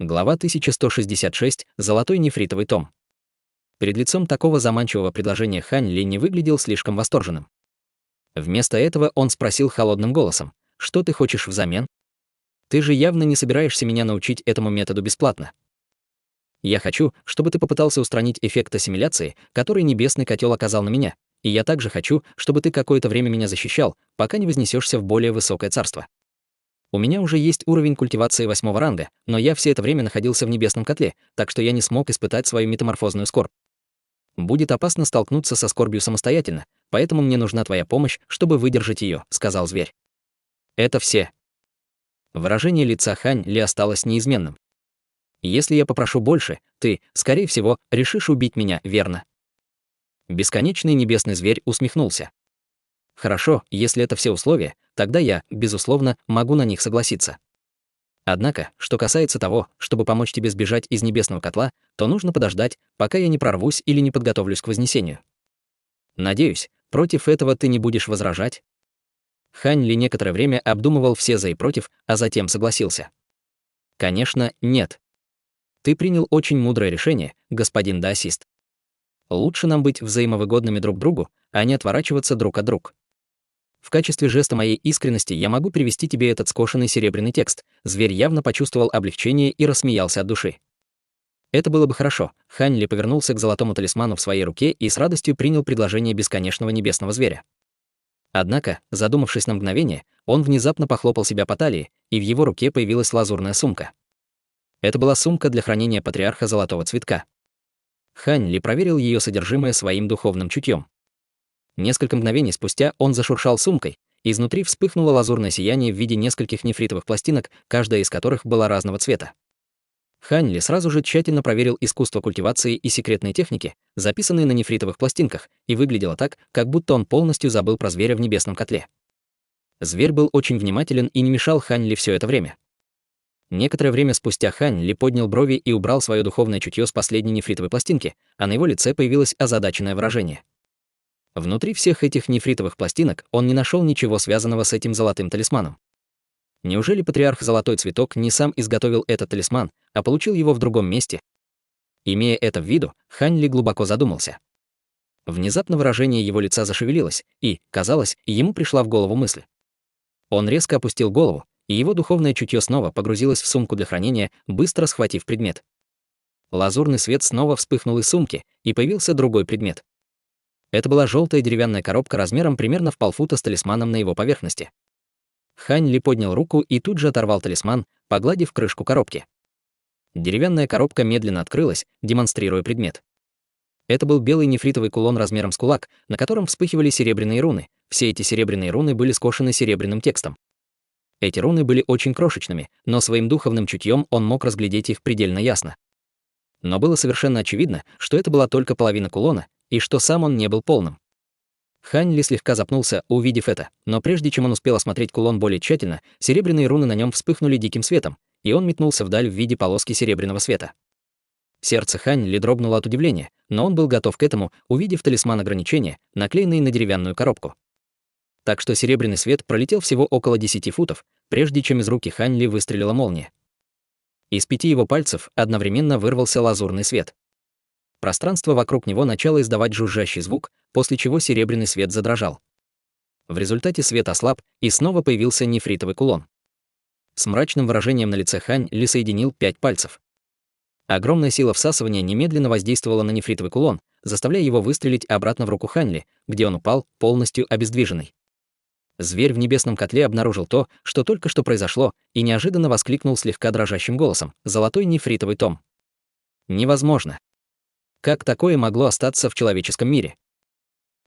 Глава 1166. Золотой нефритовый том. Перед лицом такого заманчивого предложения Хань Ли не выглядел слишком восторженным. Вместо этого он спросил холодным голосом: «Что ты хочешь взамен? Ты же явно не собираешься меня научить этому методу бесплатно. Я хочу, чтобы ты попытался устранить эффект ассимиляции, который небесный котел оказал на меня, и я также хочу, чтобы ты какое-то время меня защищал, пока не вознесешься в более высокое царство. У меня уже есть уровень культивации 8-го ранга, но я все это время находился в небесном котле, так что я не смог испытать свою метаморфозную скорбь. Будет опасно столкнуться со скорбью самостоятельно, поэтому мне нужна твоя помощь, чтобы выдержать ее», — сказал зверь. «Это все». Выражение лица Хань Ли осталось неизменным. «Если я попрошу больше, ты, скорее всего, решишь убить меня, верно?» Бесконечный небесный зверь усмехнулся. «Хорошо, если это все условия, тогда я, безусловно, могу на них согласиться. Однако, что касается того, чтобы помочь тебе сбежать из небесного котла, то нужно подождать, пока я не прорвусь или не подготовлюсь к вознесению. Надеюсь, против этого ты не будешь возражать?» Хань Ли некоторое время обдумывал все за и против, а затем согласился. «Конечно, нет. Ты принял очень мудрое решение, господин даосист. Лучше нам быть взаимовыгодными друг другу, а не отворачиваться друг от друга. В качестве жеста моей искренности я могу привести тебе этот скошенный серебряный текст». Зверь явно почувствовал облегчение и рассмеялся от души. Это было бы хорошо. Хань Ли повернулся к золотому талисману в своей руке и с радостью принял предложение бесконечного небесного зверя. Однако, задумавшись на мгновение, он внезапно похлопал себя по талии, и в его руке появилась лазурная сумка. Это была сумка для хранения патриарха Золотого Цветка. Хань Ли проверил ее содержимое своим духовным чутьем. Несколько мгновений спустя он зашуршал сумкой, и изнутри вспыхнуло лазурное сияние в виде нескольких нефритовых пластинок, каждая из которых была разного цвета. Хань Ли сразу же тщательно проверил искусство культивации и секретные техники, записанные на нефритовых пластинках, и выглядело так, как будто он полностью забыл про зверя в небесном котле. Зверь был очень внимателен и не мешал Хань Ли все это время. Некоторое время спустя Хань Ли поднял брови и убрал свое духовное чутье с последней нефритовой пластинки, а на его лице появилось озадаченное выражение. Внутри всех этих нефритовых пластинок он не нашел ничего связанного с этим золотым талисманом. Неужели патриарх Золотой Цветок не сам изготовил этот талисман, а получил его в другом месте? Имея это в виду, Хань Ли глубоко задумался. Внезапно выражение его лица зашевелилось, и, казалось, ему пришла в голову мысль. Он резко опустил голову, и его духовное чутье снова погрузилось в сумку для хранения, быстро схватив предмет. Лазурный свет снова вспыхнул из сумки, и появился другой предмет. Это была желтая деревянная коробка размером примерно в полфута с талисманом на его поверхности. Хань Ли поднял руку и тут же оторвал талисман, погладив крышку коробки. Деревянная коробка медленно открылась, демонстрируя предмет. Это был белый нефритовый кулон размером с кулак, на котором вспыхивали серебряные руны. Все эти серебряные руны были скошены серебряным текстом. Эти руны были очень крошечными, но своим духовным чутьем он мог разглядеть их предельно ясно. Но было совершенно очевидно, что это была только половина кулона, и что сам он не был полным. Хань Ли слегка запнулся, увидев это, но прежде чем он успел осмотреть кулон более тщательно, серебряные руны на нем вспыхнули диким светом, и он метнулся вдаль в виде полоски серебряного света. Сердце Хань Ли дрогнуло от удивления, но он был готов к этому, увидев талисман ограничения, наклеенный на деревянную коробку. Так что серебряный свет пролетел всего около 10 футов, прежде чем из руки Хань Ли выстрелила молния. Из 5 его пальцев одновременно вырвался лазурный свет. Пространство вокруг него начало издавать жужжащий звук, после чего серебряный свет задрожал. В результате свет ослаб, и снова появился нефритовый кулон. С мрачным выражением на лице Хань Ли соединил 5 пальцев. Огромная сила всасывания немедленно воздействовала на нефритовый кулон, заставляя его выстрелить обратно в руку Хань Ли, где он упал, полностью обездвиженный. Зверь в небесном котле обнаружил то, что только что произошло, и неожиданно воскликнул слегка дрожащим голосом: «Золотой нефритовый том! Невозможно! Как такое могло остаться в человеческом мире?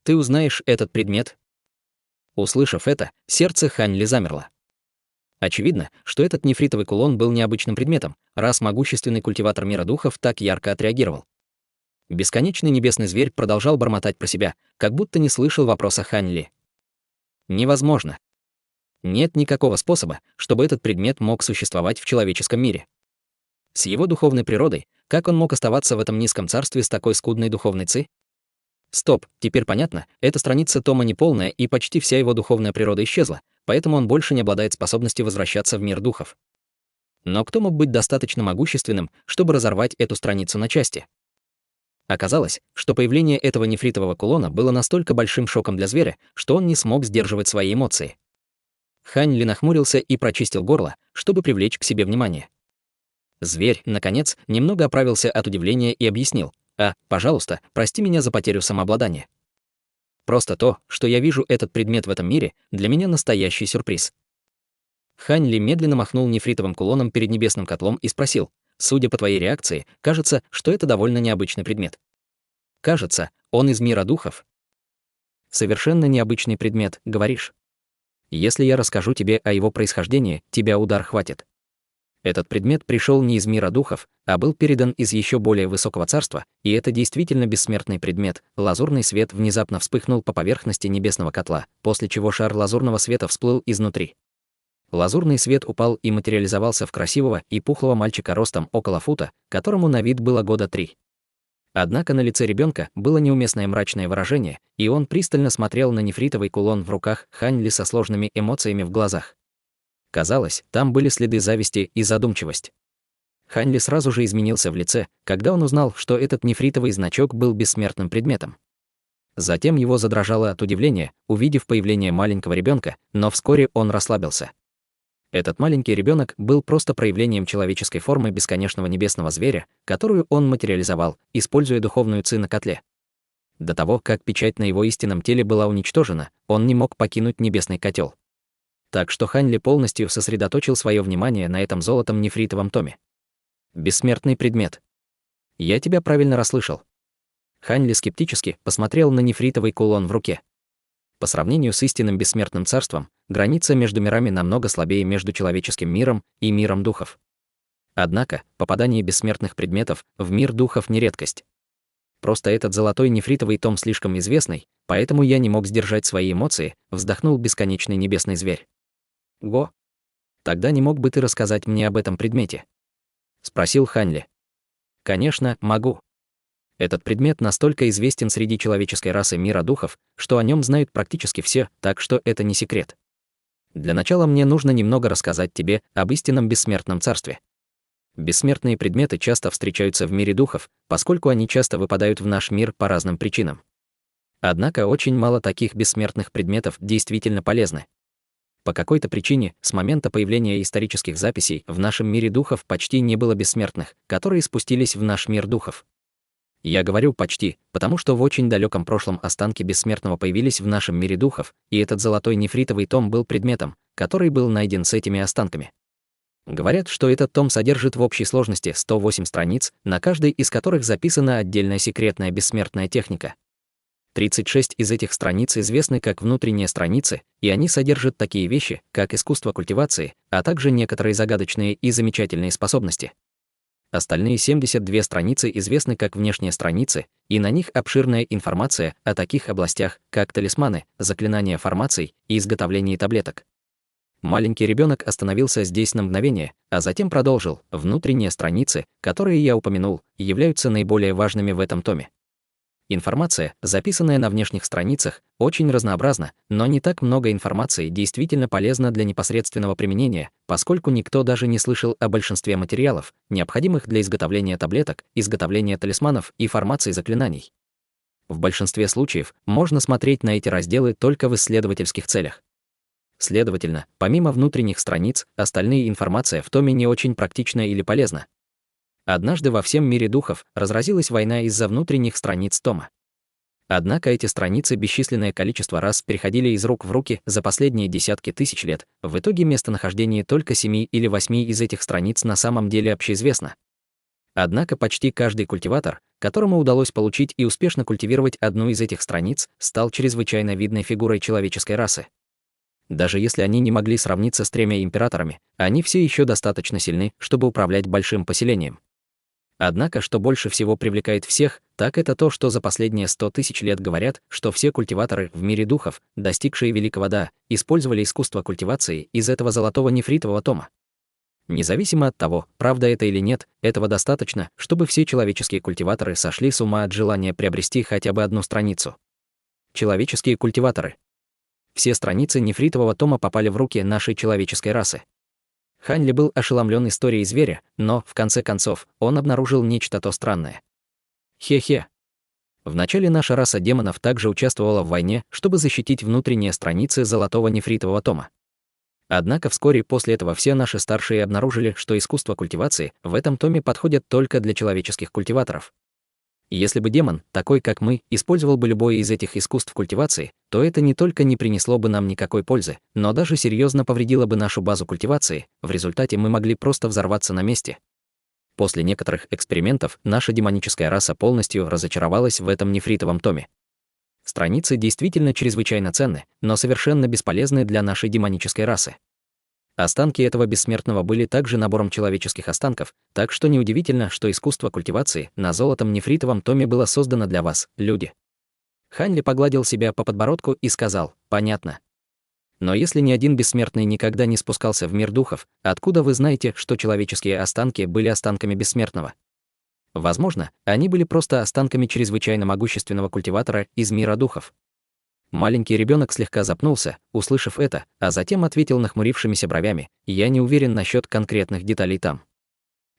Ты узнаешь этот предмет?» Услышав это, сердце Хань Ли замерло. Очевидно, что этот нефритовый кулон был необычным предметом, раз могущественный культиватор мира духов так ярко отреагировал. Бесконечный небесный зверь продолжал бормотать про себя, как будто не слышал вопроса Хань Ли. Невозможно. Нет никакого способа, чтобы этот предмет мог существовать в человеческом мире. С его духовной природой, как он мог оставаться в этом низком царстве с такой скудной духовной ци? Стоп, теперь понятно, эта страница тома неполная, и почти вся его духовная природа исчезла, поэтому он больше не обладает способностью возвращаться в мир духов. Но кто мог быть достаточно могущественным, чтобы разорвать эту страницу на части? Оказалось, что появление этого нефритового кулона было настолько большим шоком для зверя, что он не смог сдерживать свои эмоции. Хань Ли нахмурился и прочистил горло, чтобы привлечь к себе внимание. Зверь, наконец, немного оправился от удивления и объяснил: пожалуйста, прости меня за потерю самообладания. Просто то, что я вижу этот предмет в этом мире, для меня настоящий сюрприз». Хань Ли медленно махнул нефритовым кулоном перед небесным котлом и спросил: «Судя по твоей реакции, кажется, что это довольно необычный предмет». «Кажется, он из мира духов». «Совершенно необычный предмет, говоришь? Если я расскажу тебе о его происхождении, тебя удар хватит». Этот предмет пришел не из мира духов, а был передан из еще более высокого царства, и это действительно бессмертный предмет. Лазурный свет внезапно вспыхнул по поверхности небесного котла, после чего шар лазурного света всплыл изнутри. Лазурный свет упал и материализовался в красивого и пухлого мальчика ростом около фута, которому на вид было года 3. Однако на лице ребенка было неуместное мрачное выражение, и он пристально смотрел на нефритовый кулон в руках Хань Ли со сложными эмоциями в глазах. Казалось, там были следы зависти и задумчивость. Хань Ли сразу же изменился в лице, когда он узнал, что этот нефритовый значок был бессмертным предметом. Затем его задрожало от удивления, увидев появление маленького ребенка, но вскоре он расслабился. Этот маленький ребенок был просто проявлением человеческой формы бесконечного небесного зверя, которую он материализовал, используя духовную ци на котле. До того, как печать на его истинном теле была уничтожена, он не мог покинуть небесный котел. Так что Хань Ли полностью сосредоточил свое внимание на этом золотом нефритовом томе. Бессмертный предмет. Я тебя правильно расслышал. Хань Ли скептически посмотрел на нефритовый кулон в руке. По сравнению с истинным бессмертным царством, граница между мирами намного слабее между человеческим миром и миром духов. Однако, попадание бессмертных предметов в мир духов не редкость. Просто этот золотой нефритовый том слишком известный, поэтому я не мог сдержать свои эмоции, вздохнул бесконечный небесный зверь. «Го? Тогда не мог бы ты рассказать мне об этом предмете?» — спросил Хань Ли. «Конечно, могу. Этот предмет настолько известен среди человеческой расы мира духов, что о нем знают практически все, так что это не секрет. Для начала мне нужно немного рассказать тебе об истинном бессмертном царстве. Бессмертные предметы часто встречаются в мире духов, поскольку они часто выпадают в наш мир по разным причинам. Однако очень мало таких бессмертных предметов действительно полезны. По какой-то причине, с момента появления исторических записей в нашем мире духов почти не было бессмертных, которые спустились в наш мир духов. Я говорю «почти», потому что в очень далеком прошлом останки бессмертного появились в нашем мире духов, и этот золотой нефритовый том был предметом, который был найден с этими останками. Говорят, что этот том содержит в общей сложности 108 страниц, на каждой из которых записана отдельная секретная бессмертная техника. 36 из этих страниц известны как внутренние страницы, и они содержат такие вещи, как искусство культивации, а также некоторые загадочные и замечательные способности. Остальные 72 страницы известны как внешние страницы, и на них обширная информация о таких областях, как талисманы, заклинания формаций и изготовление таблеток. Маленький ребенок остановился здесь на мгновение, а затем продолжил: внутренние страницы, которые я упомянул, являются наиболее важными в этом томе. Информация, записанная на внешних страницах, очень разнообразна, но не так много информации действительно полезна для непосредственного применения, поскольку никто даже не слышал о большинстве материалов, необходимых для изготовления таблеток, изготовления талисманов и формации заклинаний. В большинстве случаев можно смотреть на эти разделы только в исследовательских целях. Следовательно, помимо внутренних страниц, остальная информация в томе не очень практична или полезна. Однажды во всем мире духов разразилась война из-за внутренних страниц тома. Однако эти страницы бесчисленное количество раз переходили из рук в руки за последние десятки тысяч лет. В итоге местонахождение только 7 или 8 из этих страниц на самом деле общеизвестно. Однако почти каждый культиватор, которому удалось получить и успешно культивировать одну из этих страниц, стал чрезвычайно видной фигурой человеческой расы. Даже если они не могли сравниться с 3 императорами, они все еще достаточно сильны, чтобы управлять большим поселением. Однако, что больше всего привлекает всех, так это то, что за последние 100 тысяч лет говорят, что все культиваторы в мире духов, достигшие великого Да, использовали искусство культивации из этого золотого нефритового тома. Независимо от того, правда это или нет, этого достаточно, чтобы все человеческие культиваторы сошли с ума от желания приобрести хотя бы одну страницу. Человеческие культиваторы. Все страницы нефритового тома попали в руки нашей человеческой расы. Хань Ли был ошеломлен историей зверя, но, в конце концов, он обнаружил нечто то странное. Хе-хе. Вначале наша раса демонов также участвовала в войне, чтобы защитить внутренние страницы золотого нефритового тома. Однако вскоре после этого все наши старшие обнаружили, что искусство культивации в этом томе подходит только для человеческих культиваторов. Если бы демон, такой как мы, использовал бы любое из этих искусств культивации, то это не только не принесло бы нам никакой пользы, но даже серьезно повредило бы нашу базу культивации, в результате мы могли просто взорваться на месте. После некоторых экспериментов наша демоническая раса полностью разочаровалась в этом нефритовом томе. Страницы действительно чрезвычайно ценны, но совершенно бесполезны для нашей демонической расы. Останки этого бессмертного были также набором человеческих останков, так что неудивительно, что искусство культивации на золотом нефритовом томе было создано для вас, люди. Хань Ли погладил себя по подбородку и сказал: «Понятно. Но если ни один бессмертный никогда не спускался в мир духов, откуда вы знаете, что человеческие останки были останками бессмертного? Возможно, они были просто останками чрезвычайно могущественного культиватора из мира духов». Маленький ребенок слегка запнулся, услышав это, а затем ответил нахмурившимися бровями: «Я не уверен насчет конкретных деталей там.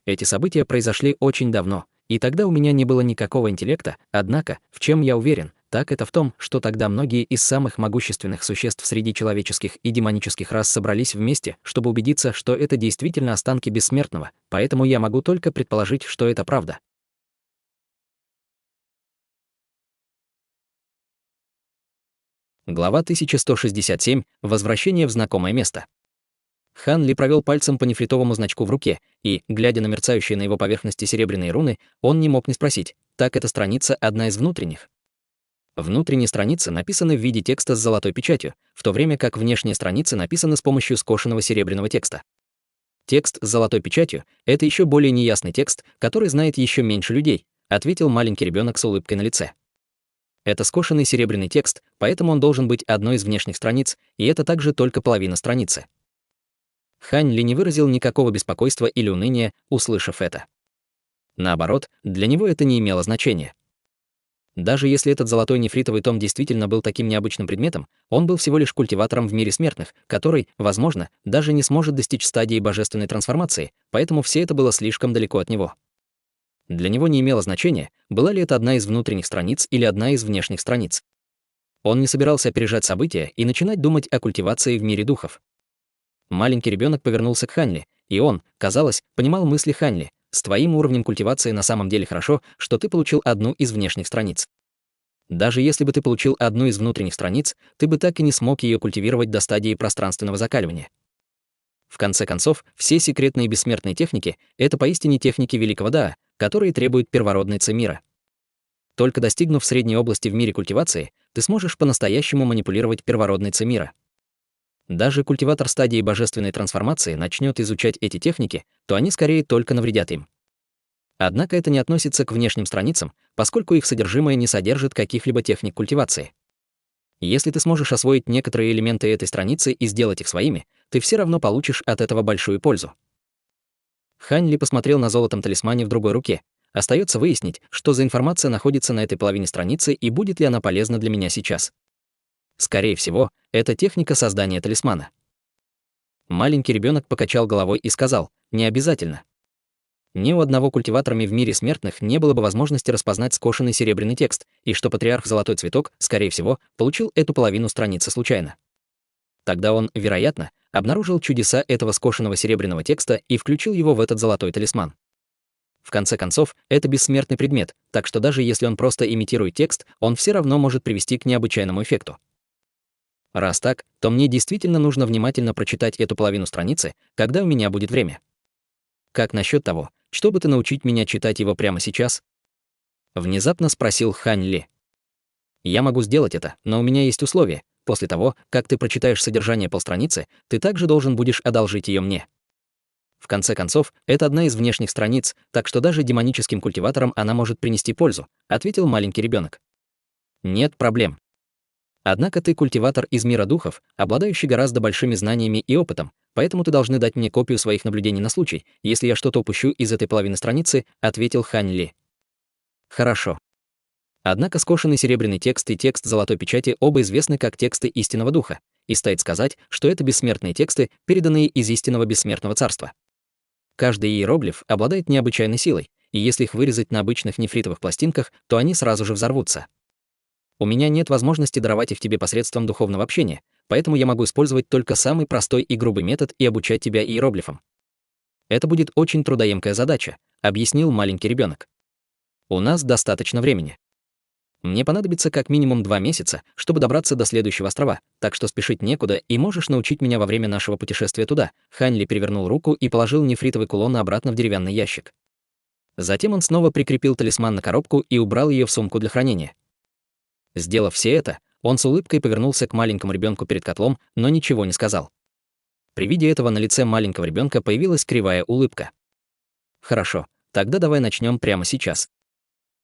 Эти события произошли очень давно, и тогда у меня не было никакого интеллекта, однако, в чем я уверен, так это в том, что тогда многие из самых могущественных существ среди человеческих и демонических рас собрались вместе, чтобы убедиться, что это действительно останки бессмертного, поэтому я могу только предположить, что это правда». Глава 1167. Возвращение в знакомое место. Хан Ли провел пальцем по нефритовому значку в руке, и, глядя на мерцающие на его поверхности серебряные руны, он не мог не спросить: «Так эта страница одна из внутренних?» Внутренние страницы написаны в виде текста с золотой печатью, в то время как внешние страницы написаны с помощью скошенного серебряного текста. Текст с золотой печатью — это еще более неясный текст, который знает еще меньше людей, ответил маленький ребенок с улыбкой на лице. Это скошенный серебряный текст, поэтому он должен быть одной из внешних страниц, и это также только половина страницы. Хань Ли не выразил никакого беспокойства или уныния, услышав это. Наоборот, для него это не имело значения. Даже если этот золотой нефритовый том действительно был таким необычным предметом, он был всего лишь культиватором в мире смертных, который, возможно, даже не сможет достичь стадии божественной трансформации, поэтому все это было слишком далеко от него. Для него не имело значения, была ли это одна из внутренних страниц или одна из внешних страниц. Он не собирался опережать события и начинать думать о культивации в мире духов. Маленький ребенок повернулся к Хань Ли, и он, казалось, понимал мысли Хань Ли: «С твоим уровнем культивации на самом деле хорошо, что ты получил одну из внешних страниц. Даже если бы ты получил одну из внутренних страниц, ты бы так и не смог ее культивировать до стадии пространственного закаливания». В конце концов, все секретные бессмертные техники — это поистине техники великого Даа, которые требуют первородной ци мира. Только достигнув средней области в мире культивации, ты сможешь по-настоящему манипулировать первородной ци мира. Даже культиватор стадии божественной трансформации начнет изучать эти техники, то они скорее только навредят им. Однако это не относится к внешним страницам, поскольку их содержимое не содержит каких-либо техник культивации. Если ты сможешь освоить некоторые элементы этой страницы и сделать их своими, ты все равно получишь от этого большую пользу. Хань Ли посмотрел на золотом талисмане в другой руке. Остается выяснить, что за информация находится на этой половине страницы и будет ли она полезна для меня сейчас. Скорее всего, это техника создания талисмана. Маленький ребенок покачал головой и сказал: «Не обязательно. Ни у одного культиваторами в мире смертных не было бы возможности распознать скошенный серебряный текст, и что патриарх Золотой Цветок, скорее всего, получил эту половину страницы случайно. Тогда он, вероятно, обнаружил чудеса этого скошенного серебряного текста и включил его в этот золотой талисман. В конце концов, это бессмертный предмет, так что даже если он просто имитирует текст, он все равно может привести к необычайному эффекту. Раз так, то мне действительно нужно внимательно прочитать эту половину страницы, когда у меня будет время. Как насчет того, чтобы ты научить меня читать его прямо сейчас?» Внезапно спросил Хань Ли. «Я могу сделать это, но у меня есть условие. После того, как ты прочитаешь содержание полстраницы, ты также должен будешь одолжить ее мне. В конце концов, это одна из внешних страниц, так что даже демоническим культиваторам она может принести пользу», ответил маленький ребенок. «Нет проблем. Однако ты культиватор из мира духов, обладающий гораздо большими знаниями и опытом, поэтому ты должны дать мне копию своих наблюдений на случай, если я что-то упущу из этой половины страницы», ответил Хань Ли. «Хорошо. Однако скошенный серебряный текст и текст золотой печати оба известны как тексты истинного духа, и стоит сказать, что это бессмертные тексты, переданные из истинного бессмертного царства. Каждый иероглиф обладает необычайной силой, и если их вырезать на обычных нефритовых пластинках, то они сразу же взорвутся. У меня нет возможности даровать их тебе посредством духовного общения, поэтому я могу использовать только самый простой и грубый метод и обучать тебя иероглифам. Это будет очень трудоемкая задача, объяснил маленький ребенок. У нас достаточно времени. Мне понадобится как минимум 2 месяца, чтобы добраться до следующего острова, так что спешить некуда, и можешь научить меня во время нашего путешествия туда. Хань Ли перевернул руку и положил нефритовый кулон обратно в деревянный ящик. Затем он снова прикрепил талисман на коробку и убрал ее в сумку для хранения. Сделав все это, он с улыбкой повернулся к маленькому ребенку перед котлом, но ничего не сказал. При виде этого на лице маленького ребенка появилась кривая улыбка. Хорошо, тогда давай начнем прямо сейчас.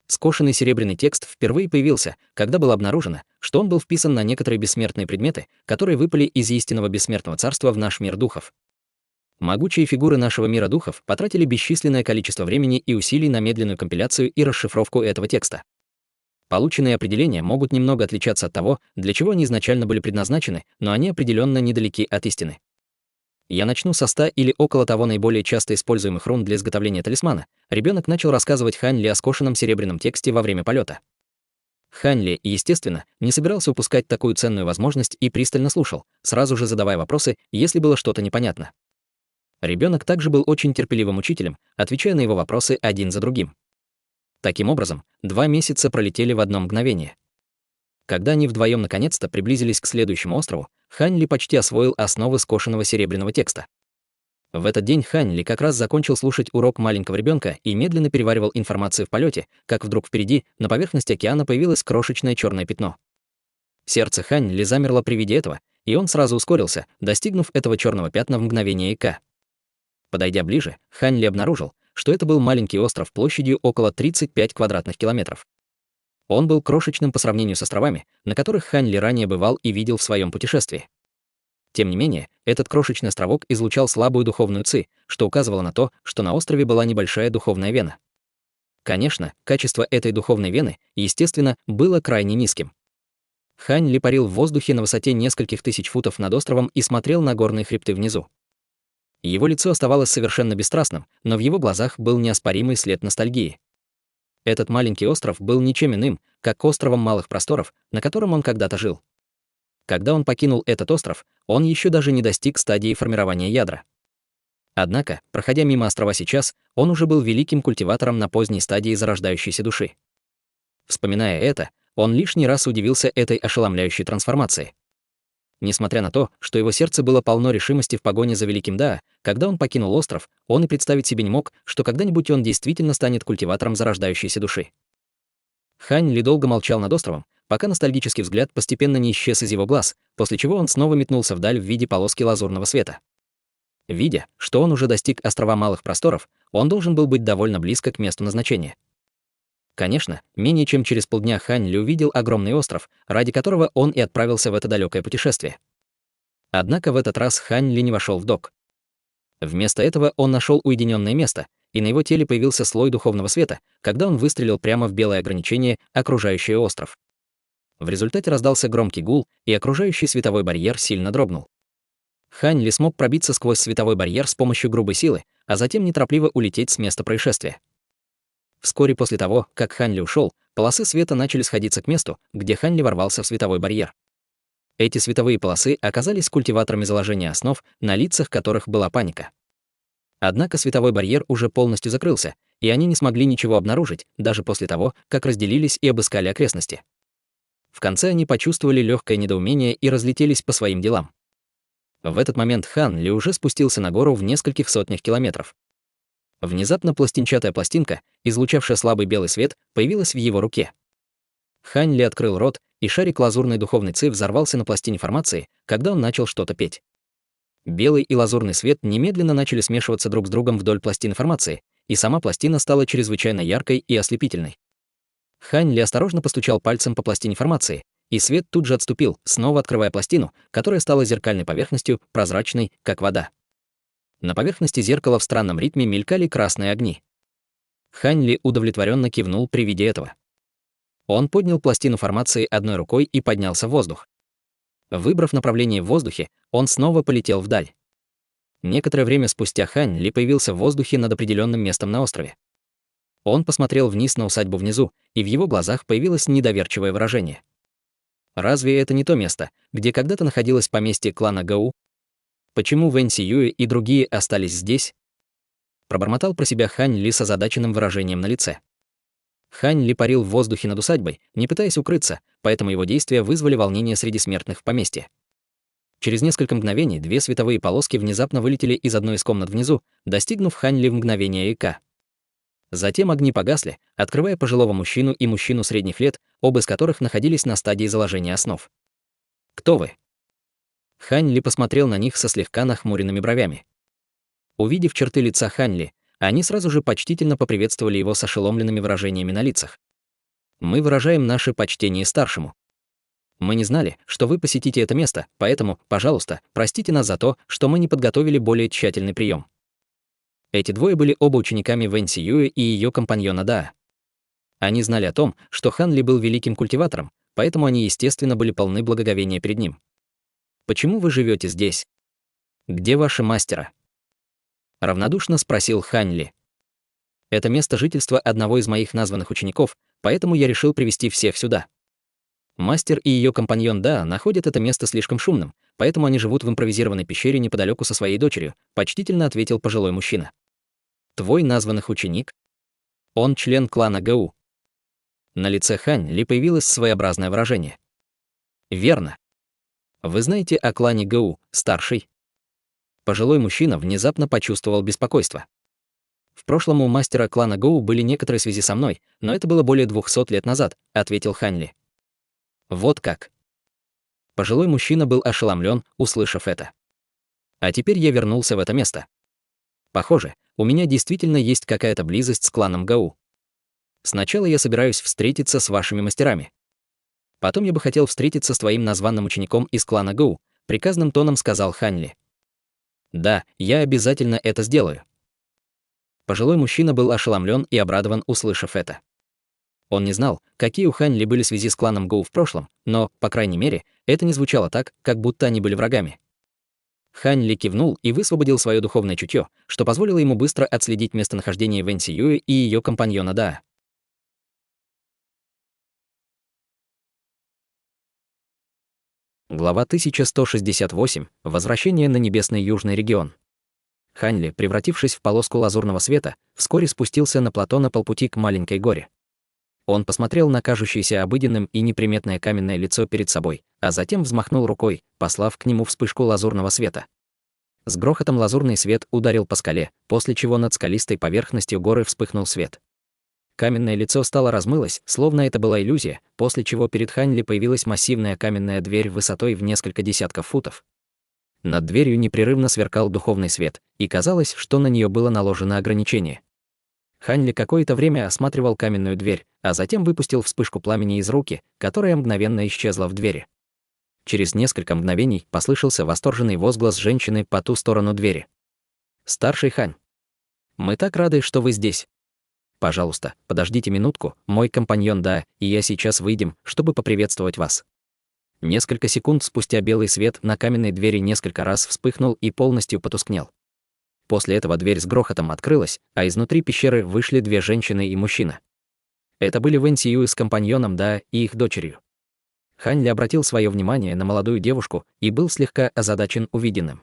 Скошенный серебряный текст впервые появился, когда было обнаружено, что он был вписан на некоторые бессмертные предметы, которые выпали из истинного бессмертного царства в наш мир духов. Могучие фигуры нашего мира духов потратили бесчисленное количество времени и усилий на медленную компиляцию и расшифровку этого текста. Полученные определения могут немного отличаться от того, для чего они изначально были предназначены, но они определенно недалеки от истины. Я начну со 100 или около того наиболее часто используемых рун для изготовления талисмана. Ребенок начал рассказывать Хань Ли о скошенном серебряном тексте во время полета. Хань Ли, естественно, не собирался упускать такую ценную возможность и пристально слушал, сразу же задавая вопросы, если было что-то непонятно. Ребенок также был очень терпеливым учителем, отвечая на его вопросы один за другим. Таким образом, 2 месяца пролетели в одно мгновение. Когда они вдвоем наконец-то приблизились к следующему острову, Хань Ли почти освоил основы скошенного серебряного текста. В этот день Хань Ли как раз закончил слушать урок маленького ребенка и медленно переваривал информацию в полете, как вдруг впереди, на поверхности океана, появилось крошечное черное пятно. Сердце Хань Ли замерло при виде этого, и он сразу ускорился, достигнув этого черного пятна в мгновение ока. Подойдя ближе, Хань Ли обнаружил, что это был маленький остров площадью около 35 квадратных километров. Он был крошечным по сравнению с островами, на которых Хань Ли ранее бывал и видел в своем путешествии. Тем не менее, этот крошечный островок излучал слабую духовную ци, что указывало на то, что на острове была небольшая духовная вена. Конечно, качество этой духовной вены, естественно, было крайне низким. Хань Ли парил в воздухе на высоте нескольких тысяч футов над островом и смотрел на горные хребты внизу. Его лицо оставалось совершенно бесстрастным, но в его глазах был неоспоримый след ностальгии. Этот маленький остров был ничем иным, как островом малых просторов, на котором он когда-то жил. Когда он покинул этот остров, он еще даже не достиг стадии формирования ядра. Однако, проходя мимо острова сейчас, он уже был великим культиватором на поздней стадии зарождающейся души. Вспоминая это, он лишний раз удивился этой ошеломляющей трансформации. Несмотря на то, что его сердце было полно решимости в погоне за великим Даа, когда он покинул остров, он и представить себе не мог, что когда-нибудь он действительно станет культиватором зарождающейся души. Хань Ли долго молчал над островом, пока ностальгический взгляд постепенно не исчез из его глаз, после чего он снова метнулся вдаль в виде полоски лазурного света. Видя, что он уже достиг острова малых просторов, он должен был быть довольно близко к месту назначения. Конечно, менее чем через полдня Хань Ли увидел огромный остров, ради которого он и отправился в это далекое путешествие. Однако в этот раз Хань Ли не вошел в док. Вместо этого он нашел уединенное место, и на его теле появился слой духовного света, когда он выстрелил прямо в белое ограничение, окружающее остров. В результате раздался громкий гул, и окружающий световой барьер сильно дрогнул. Хань Ли смог пробиться сквозь световой барьер с помощью грубой силы, а затем неторопливо улететь с места происшествия. Вскоре после того, как Хань Ли ушел, полосы света начали сходиться к месту, где Хань Ли ворвался в световой барьер. Эти световые полосы оказались культиваторами заложения основ, на лицах которых была паника. Однако световой барьер уже полностью закрылся, и они не смогли ничего обнаружить, даже после того, как разделились и обыскали окрестности. В конце они почувствовали легкое недоумение и разлетелись по своим делам. В этот момент Хань Ли уже спустился на гору в нескольких сотнях километров. Внезапно пластинчатая пластинка, излучавшая слабый белый свет, появилась в его руке. Хань Ли открыл рот, и шарик лазурной духовной ци взорвался на пластине формации, когда он начал что-то петь. Белый и лазурный свет немедленно начали смешиваться друг с другом вдоль пластины формации, и сама пластина стала чрезвычайно яркой и ослепительной. Хань Ли осторожно постучал пальцем по пластине формации, и свет тут же отступил, снова открывая пластину, которая стала зеркальной поверхностью, прозрачной, как вода. На поверхности зеркала в странном ритме мелькали красные огни. Хань Ли удовлетворенно кивнул при виде этого. Он поднял пластину формации одной рукой и поднялся в воздух. Выбрав направление в воздухе, он снова полетел вдаль. Некоторое время спустя Хань Ли появился в воздухе над определенным местом на острове. Он посмотрел вниз на усадьбу внизу, и в его глазах появилось недоверчивое выражение. Разве это не то место, где когда-то находилось поместье клана Гау? Почему Вэнь Сиюэ и другие остались здесь? Пробормотал про себя Хань Ли с озадаченным выражением на лице. Хань Ли парил в воздухе над усадьбой, не пытаясь укрыться, поэтому его действия вызвали волнение среди смертных в поместье. Через несколько мгновений 2 световые полоски внезапно вылетели из одной из комнат внизу, достигнув Хань Ли в мгновение ока. Затем огни погасли, открывая пожилого мужчину и мужчину средних лет, оба из которых находились на стадии заложения основ. «Кто вы?» Хань Ли посмотрел на них со слегка нахмуренными бровями. Увидев черты лица Хань Ли, они сразу же почтительно поприветствовали его с ошеломленными выражениями на лицах. «Мы выражаем наше почтение старшему. Мы не знали, что вы посетите это место, поэтому, пожалуйста, простите нас за то, что мы не подготовили более тщательный прием». Эти двое были оба учениками Вэнь Сиюэ и ее компаньона Даа. Они знали о том, что Хан Ли был великим культиватором, поэтому они, естественно, были полны благоговения перед ним. «Почему вы живете здесь? Где ваши мастера?» Равнодушно спросил Хань Ли. «Это место жительства одного из моих названных учеников, поэтому я решил привести всех сюда. Мастер и ее компаньон Даа находят это место слишком шумным, поэтому они живут в импровизированной пещере неподалеку со своей дочерью», почтительно ответил пожилой мужчина. «Твой названных ученик? Он член клана Гау». На лице Хань Ли появилось своеобразное выражение. «Верно. Вы знаете о клане Гау, старший?» Пожилой мужчина внезапно почувствовал беспокойство. «В прошлом у мастера клана Гау были некоторые связи со мной, но это было более 200 лет назад», ответил Хань Ли. «Вот как». Пожилой мужчина был ошеломлен, услышав это. «А теперь я вернулся в это место. Похоже, у меня действительно есть какая-то близость с кланом Гау. Сначала я собираюсь встретиться с вашими мастерами. Потом я бы хотел встретиться с твоим названным учеником из клана Гау», приказным тоном сказал Хань Ли. «Да, я обязательно это сделаю». Пожилой мужчина был ошеломлен и обрадован, услышав это. Он не знал, какие у Хань Ли были связи с кланом Гау в прошлом, но, по крайней мере, это не звучало так, как будто они были врагами. Хань Ли кивнул и высвободил свое духовное чутье, что позволило ему быстро отследить местонахождение Вэнь Сиюэ и ее компаньона Даа. Глава 1168. Возвращение на небесный южный регион. Хань Ли, превратившись в полоску лазурного света, вскоре спустился на плато на полпути к маленькой горе. Он посмотрел на кажущееся обыденным и неприметное каменное лицо перед собой, а затем взмахнул рукой, послав к нему вспышку лазурного света. С грохотом лазурный свет ударил по скале, после чего над скалистой поверхностью горы вспыхнул свет. Каменное лицо стало размылось, словно это была иллюзия, после чего перед Хань Ли появилась массивная каменная дверь высотой в несколько десятков футов. Над дверью непрерывно сверкал духовный свет, и казалось, что на нее было наложено ограничение. Хань Ли какое-то время осматривал каменную дверь, а затем выпустил вспышку пламени из руки, которая мгновенно исчезла в двери. Через несколько мгновений послышался восторженный возглас женщины по ту сторону двери. «Старший Хань, мы так рады, что вы здесь. Пожалуйста, подождите минутку, мой компаньон Да и я сейчас выйдем, чтобы поприветствовать вас». Несколько секунд спустя белый свет на каменной двери несколько раз вспыхнул и полностью потускнел. После этого дверь с грохотом открылась, а изнутри пещеры вышли 2 женщины и мужчина. Это были Вэнь Сиюэ с компаньоном Да и их дочерью. Хань Ли обратил свое внимание на молодую девушку и был слегка озадачен увиденным.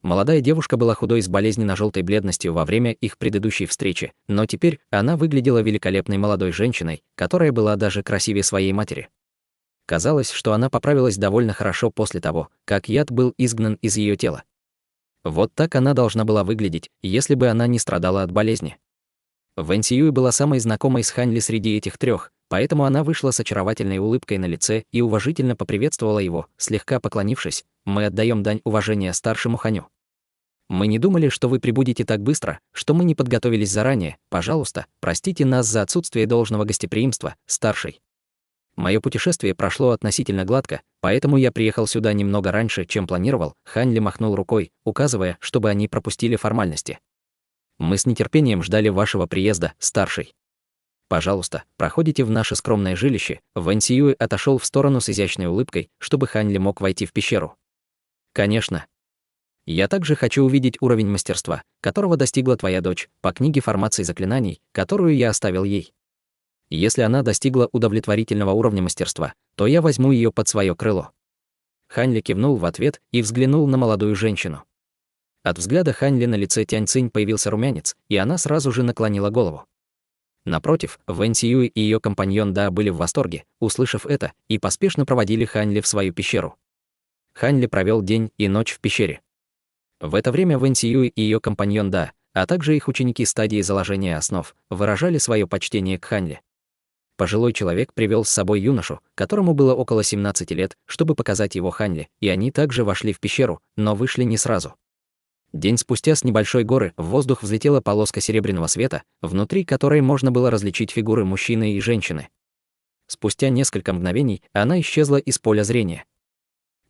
Молодая девушка была худой с болезненно-желтой бледностью во время их предыдущей встречи, но теперь она выглядела великолепной молодой женщиной, которая была даже красивее своей матери. Казалось, что она поправилась довольно хорошо после того, как яд был изгнан из ее тела. Вот так она должна была выглядеть, если бы она не страдала от болезни. Вэнь Сиюэ была самой знакомой с Хань Ли среди этих 3, поэтому она вышла с очаровательной улыбкой на лице и уважительно поприветствовала его, слегка поклонившись: «Мы отдаем дань уважения старшему Ханю. Мы не думали, что вы прибудете так быстро, что мы не подготовились заранее. Пожалуйста, простите нас за отсутствие должного гостеприимства, старший. Мое путешествие прошло относительно гладко, поэтому я приехал сюда немного раньше, чем планировал». Хань Ли махнул рукой, указывая, чтобы они пропустили формальности. «Мы с нетерпением ждали вашего приезда, старший». Пожалуйста, проходите в наше скромное жилище. Вэнь Сиюэ отошел в сторону с изящной улыбкой, чтобы Хань Ли мог войти в пещеру. Конечно. Я также хочу увидеть уровень мастерства, которого достигла твоя дочь, по книге формации заклинаний, которую я оставил ей. Если она достигла удовлетворительного уровня мастерства, то я возьму ее под свое крыло. Хань Ли кивнул в ответ и взглянул на молодую женщину. От взгляда Хань Ли на лице Тянь Цинь появился румянец, и она сразу же наклонила голову. Напротив, Вэнь Сиюэ и ее компаньон Да были в восторге, услышав это, и поспешно проводили Хань Ли в свою пещеру. Хань Ли провел день и ночь в пещере. В это время Вэнь Сиюэ и ее компаньон Да, а также их ученики стадии заложения основ, выражали свое почтение к Хань Ли. Пожилой человек привел с собой юношу, которому было около 17 лет, чтобы показать его Хань Ли, и они также вошли в пещеру, но вышли не сразу. День спустя с небольшой горы в воздух взлетела полоска серебряного света, внутри которой можно было различить фигуры мужчины и женщины. Спустя несколько мгновений она исчезла из поля зрения.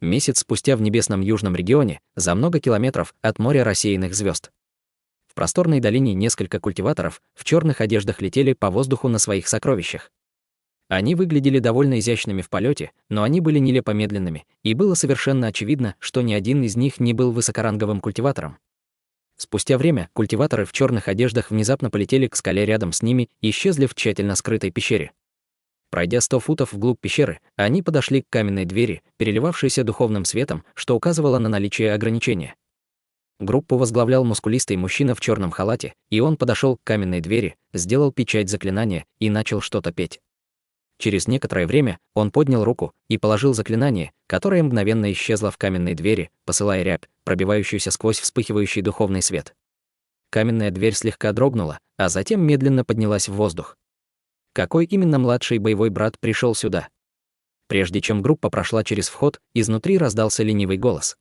Месяц спустя в небесном южном регионе, за много километров от моря рассеянных звезд. В просторной долине несколько культиваторов в черных одеждах летели по воздуху на своих сокровищах. Они выглядели довольно изящными в полете, но они были нелепо медленными, и было совершенно очевидно, что ни один из них не был высокоранговым культиватором. Спустя время культиваторы в черных одеждах внезапно полетели к скале рядом с ними и исчезли в тщательно скрытой пещере. Пройдя 100 футов вглубь пещеры, они подошли к каменной двери, переливавшейся духовным светом, что указывало на наличие ограничения. Группу возглавлял мускулистый мужчина в черном халате, и он подошел к каменной двери, сделал печать заклинания и начал что-то петь. Через некоторое время он поднял руку и положил заклинание, которое мгновенно исчезло в каменной двери, посылая рябь, пробивающуюся сквозь вспыхивающий духовный свет. Каменная дверь слегка дрогнула, а затем медленно поднялась в воздух. Какой именно младший боевой брат пришел сюда? Прежде чем группа прошла через вход, изнутри раздался ленивый голос.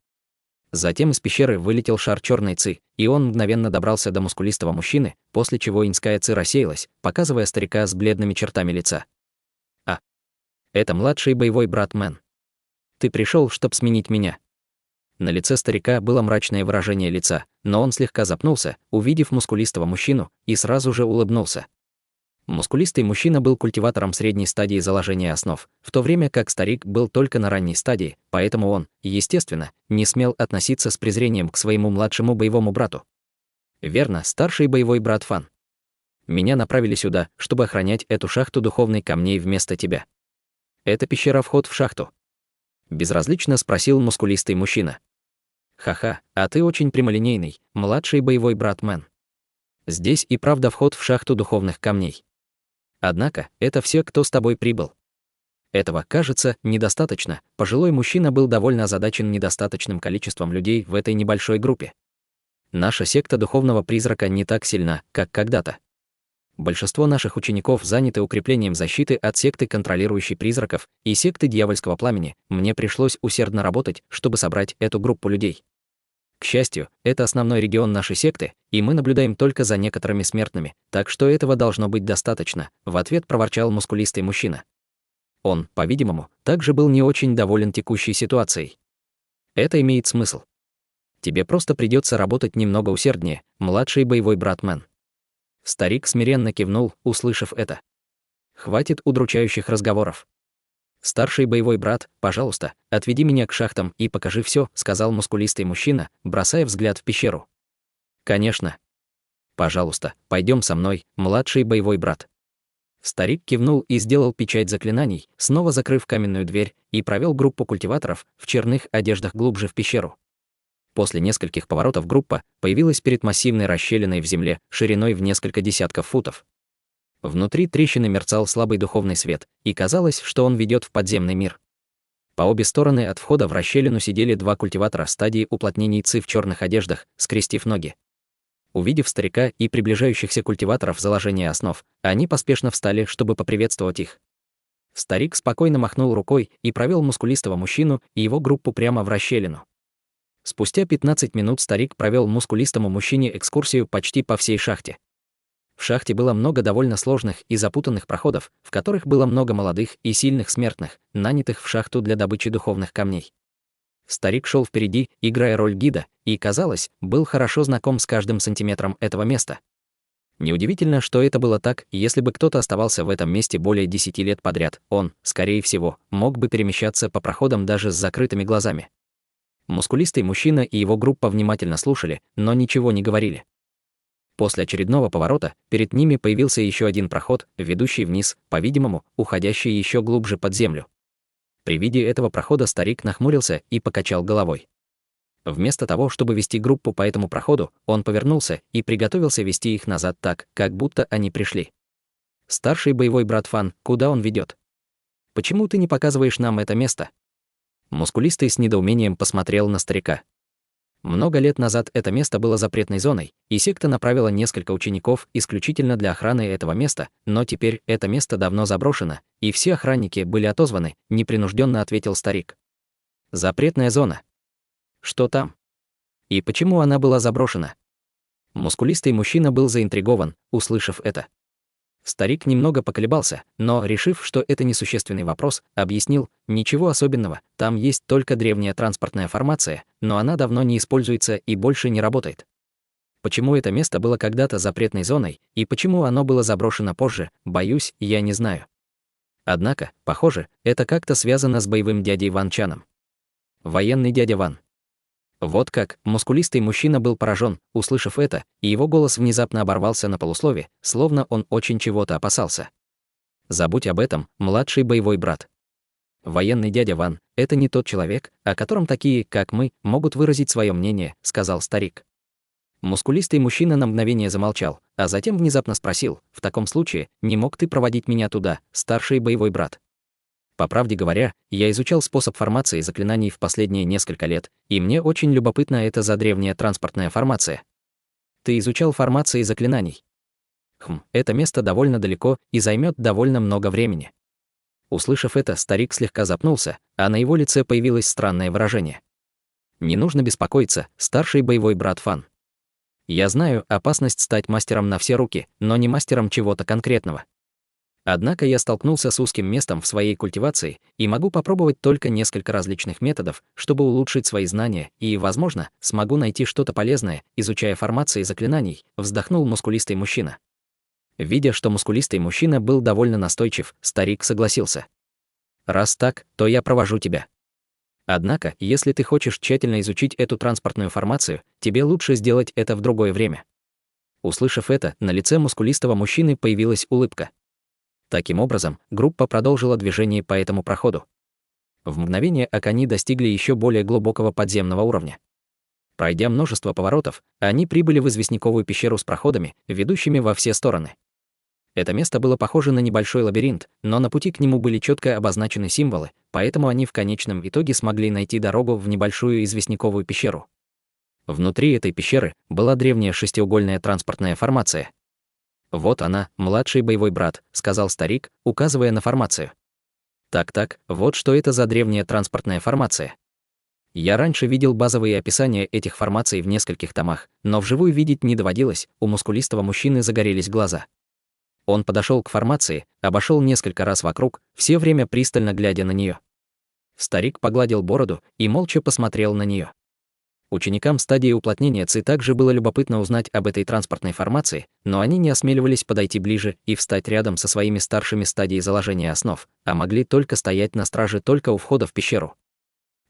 Затем из пещеры вылетел шар черной ци, и он мгновенно добрался до мускулистого мужчины, после чего инская ци рассеялась, показывая старика с бледными чертами лица. Это младший боевой брат Мэн. Ты пришел, чтобы сменить меня. На лице старика было мрачное выражение лица, но он слегка запнулся, увидев мускулистого мужчину, и сразу же улыбнулся. Мускулистый мужчина был культиватором средней стадии заложения основ, в то время как старик был только на ранней стадии, поэтому он, естественно, не смел относиться с презрением к своему младшему боевому брату. Верно, старший боевой брат Фан. Меня направили сюда, чтобы охранять эту шахту духовных камней вместо тебя. Это пещера вход в шахту? Безразлично спросил мускулистый мужчина. Ха-ха, а ты очень прямолинейный, младший боевой брат Мэн. Здесь и правда вход в шахту духовных камней. Однако, это все, кто с тобой прибыл. Этого, кажется, недостаточно. Пожилой мужчина был довольно озадачен недостаточным количеством людей в этой небольшой группе. Наша секта духовного призрака не так сильна, как когда-то. Большинство наших учеников заняты укреплением защиты от секты, контролирующей призраков, и секты дьявольского пламени. Мне пришлось усердно работать, чтобы собрать эту группу людей. К счастью, это основной регион нашей секты, и мы наблюдаем только за некоторыми смертными, так что этого должно быть достаточно, в ответ проворчал мускулистый мужчина. Он, по-видимому, также был не очень доволен текущей ситуацией. Это имеет смысл. Тебе просто придется работать немного усерднее, младший боевой брат Мэн. Старик смиренно кивнул, услышав это. Хватит удручающих разговоров. Старший боевой брат, пожалуйста, отведи меня к шахтам и покажи все, сказал мускулистый мужчина, бросая взгляд в пещеру. Конечно. Пожалуйста, пойдем со мной, младший боевой брат. Старик кивнул и сделал печать заклинаний, снова закрыв каменную дверь, и провел группу культиваторов в черных одеждах глубже в пещеру. После нескольких поворотов группа появилась перед массивной расщелиной в земле, шириной в несколько десятков футов. Внутри трещины мерцал слабый духовный свет, и казалось, что он ведет в подземный мир. По обе стороны от входа в расщелину сидели два культиватора стадии уплотнений ци в черных одеждах, скрестив ноги. Увидев старика и приближающихся культиваторов заложения основ, они поспешно встали, чтобы поприветствовать их. Старик спокойно махнул рукой и провел мускулистого мужчину и его группу прямо в расщелину. Спустя 15 минут старик провел мускулистому мужчине экскурсию почти по всей шахте. В шахте было много довольно сложных и запутанных проходов, в которых было много молодых и сильных смертных, нанятых в шахту для добычи духовных камней. Старик шел впереди, играя роль гида, и, казалось, был хорошо знаком с каждым сантиметром этого места. Неудивительно, что это было так, если бы кто-то оставался в этом месте более 10 лет подряд, он, скорее всего, мог бы перемещаться по проходам даже с закрытыми глазами. Мускулистый мужчина и его группа внимательно слушали, но ничего не говорили. После очередного поворота перед ними появился еще один проход, ведущий вниз, по-видимому, уходящий еще глубже под землю. При виде этого прохода старик нахмурился и покачал головой. Вместо того, чтобы вести группу по этому проходу, он повернулся и приготовился вести их назад так, как будто они пришли. «Старший боевой брат Фан, куда он ведет? Почему ты не показываешь нам это место?» Мускулистый с недоумением посмотрел на старика. Много лет назад это место было запретной зоной, и секта направила несколько учеников исключительно для охраны этого места, но теперь это место давно заброшено, и все охранники были отозваны, непринужденно ответил старик. Запретная зона. Что там? И почему она была заброшена? Мускулистый мужчина был заинтригован, услышав это. Старик немного поколебался, но, решив, что это несущественный вопрос, объяснил: ничего особенного, там есть только древняя транспортная формация, но она давно не используется и больше не работает. Почему это место было когда-то запретной зоной, и почему оно было заброшено позже, боюсь, я не знаю. Однако, похоже, это как-то связано с боевым дядей Ван Чаном. Военный дядя Ван. Вот как, мускулистый мужчина был поражен, услышав это, и его голос внезапно оборвался на полуслове, словно он очень чего-то опасался. Забудь об этом, младший боевой брат. Военный дядя Ван — это не тот человек, о котором такие, как мы, могут выразить свое мнение, сказал старик. Мускулистый мужчина на мгновение замолчал, а затем внезапно спросил: в таком случае, не мог ты проводить меня туда, старший боевой брат? По правде говоря, я изучал способ формации заклинаний в последние несколько лет, и мне очень любопытна эта древняя транспортная формация. Ты изучал формации заклинаний? Это место довольно далеко и займет довольно много времени. Услышав это, старик слегка запнулся, а на его лице появилось странное выражение. Не нужно беспокоиться, старший боевой брат Фан. Я знаю опасность стать мастером на все руки, но не мастером чего-то конкретного. Однако я столкнулся с узким местом в своей культивации и могу попробовать только несколько различных методов, чтобы улучшить свои знания и, возможно, смогу найти что-то полезное, изучая формации заклинаний, вздохнул мускулистый мужчина. Видя, что мускулистый мужчина был довольно настойчив, старик согласился. Раз так, то я провожу тебя. Однако, если ты хочешь тщательно изучить эту транспортную формацию, тебе лучше сделать это в другое время. Услышав это, на лице мускулистого мужчины появилась улыбка. Таким образом, группа продолжила движение по этому проходу. В мгновение ока они достигли еще более глубокого подземного уровня. Пройдя множество поворотов, они прибыли в известняковую пещеру с проходами, ведущими во все стороны. Это место было похоже на небольшой лабиринт, но на пути к нему были четко обозначены символы, поэтому они в конечном итоге смогли найти дорогу в небольшую известняковую пещеру. Внутри этой пещеры была древняя шестиугольная транспортная формация. «Вот она, младший боевой брат», — сказал старик, указывая на формацию. Так, вот что это за древняя транспортная формация. Я раньше видел базовые описания этих формаций в нескольких томах, но вживую видеть не доводилось, у мускулистого мужчины загорелись глаза. Он подошел к формации, обошел несколько раз вокруг, все время пристально глядя на нее. Старик погладил бороду и молча посмотрел на нее. Ученикам стадии уплотнения ЦИ также было любопытно узнать об этой транспортной формации, но они не осмеливались подойти ближе и встать рядом со своими старшими стадией заложения основ, а могли только стоять на страже только у входа в пещеру.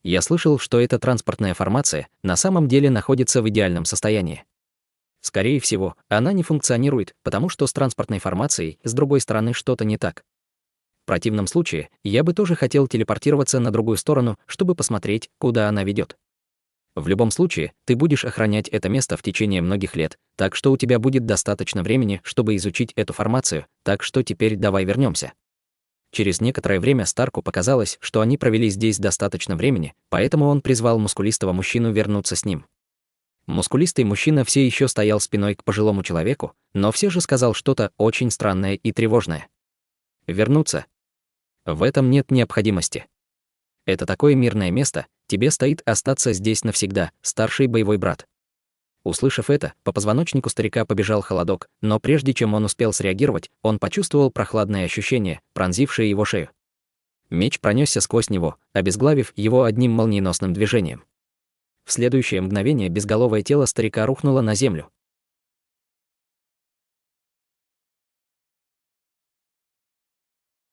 Я слышал, что эта транспортная формация на самом деле находится в идеальном состоянии. Скорее всего, она не функционирует, потому что с транспортной формацией, с другой стороны, что-то не так. В противном случае, я бы тоже хотел телепортироваться на другую сторону, чтобы посмотреть, куда она ведет. В любом случае, ты будешь охранять это место в течение многих лет, так что у тебя будет достаточно времени, чтобы изучить эту формацию, так что теперь давай вернемся. Через некоторое время Старку показалось, что они провели здесь достаточно времени, поэтому он призвал мускулистого мужчину вернуться с ним. Мускулистый мужчина все еще стоял спиной к пожилому человеку, но все же сказал что-то очень странное и тревожное. Вернуться? В этом нет необходимости. Это такое мирное место, тебе стоит остаться здесь навсегда, старший боевой брат. Услышав это, по позвоночнику старика побежал холодок, но прежде чем он успел среагировать, он почувствовал прохладное ощущение, пронзившее его шею. Меч пронесся сквозь него, обезглавив его одним молниеносным движением. В следующее мгновение безголовое тело старика рухнуло на землю.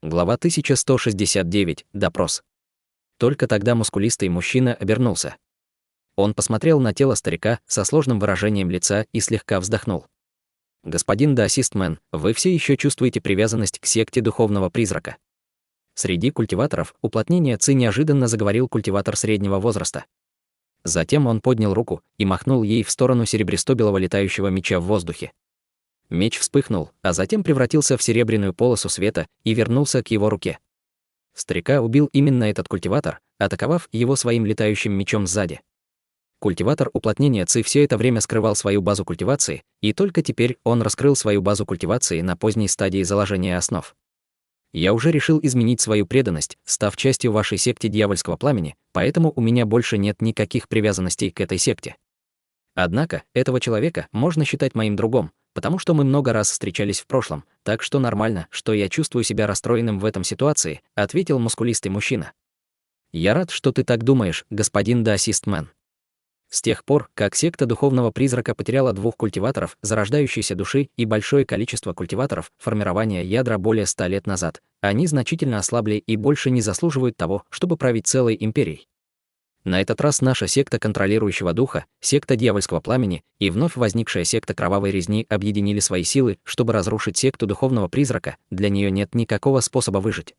Глава 1169. Допрос. Только тогда мускулистый мужчина обернулся. Он посмотрел на тело старика со сложным выражением лица и слегка вздохнул. «Господин Даосистмен, вы все еще чувствуете привязанность к секте духовного призрака?» Среди культиваторов уплотнения Ци неожиданно заговорил культиватор среднего возраста. Затем он поднял руку и махнул ей в сторону серебристо-белого летающего меча в воздухе. Меч вспыхнул, а затем превратился в серебряную полосу света и вернулся к его руке. Старика убил именно этот культиватор, атаковав его своим летающим мечом сзади. Культиватор уплотнения Ци все это время скрывал свою базу культивации, и только теперь он раскрыл свою базу культивации на поздней стадии заложения основ. «Я уже решил изменить свою преданность, став частью вашей секты дьявольского пламени, поэтому у меня больше нет никаких привязанностей к этой секте. Однако этого человека можно считать моим другом, потому что мы много раз встречались в прошлом, так что нормально, что я чувствую себя расстроенным в этом ситуации», — ответил мускулистый мужчина. «Я рад, что ты так думаешь, господин Даосистмен. С тех пор, как секта духовного призрака потеряла 2 культиваторов зарождающейся души и большое количество культиваторов формирования ядра более 100 лет назад, они значительно ослабли и больше не заслуживают того, чтобы править целой империей. На этот раз наша секта контролирующего духа, секта дьявольского пламени и вновь возникшая секта кровавой резни объединили свои силы, чтобы разрушить секту духовного призрака, для нее нет никакого способа выжить.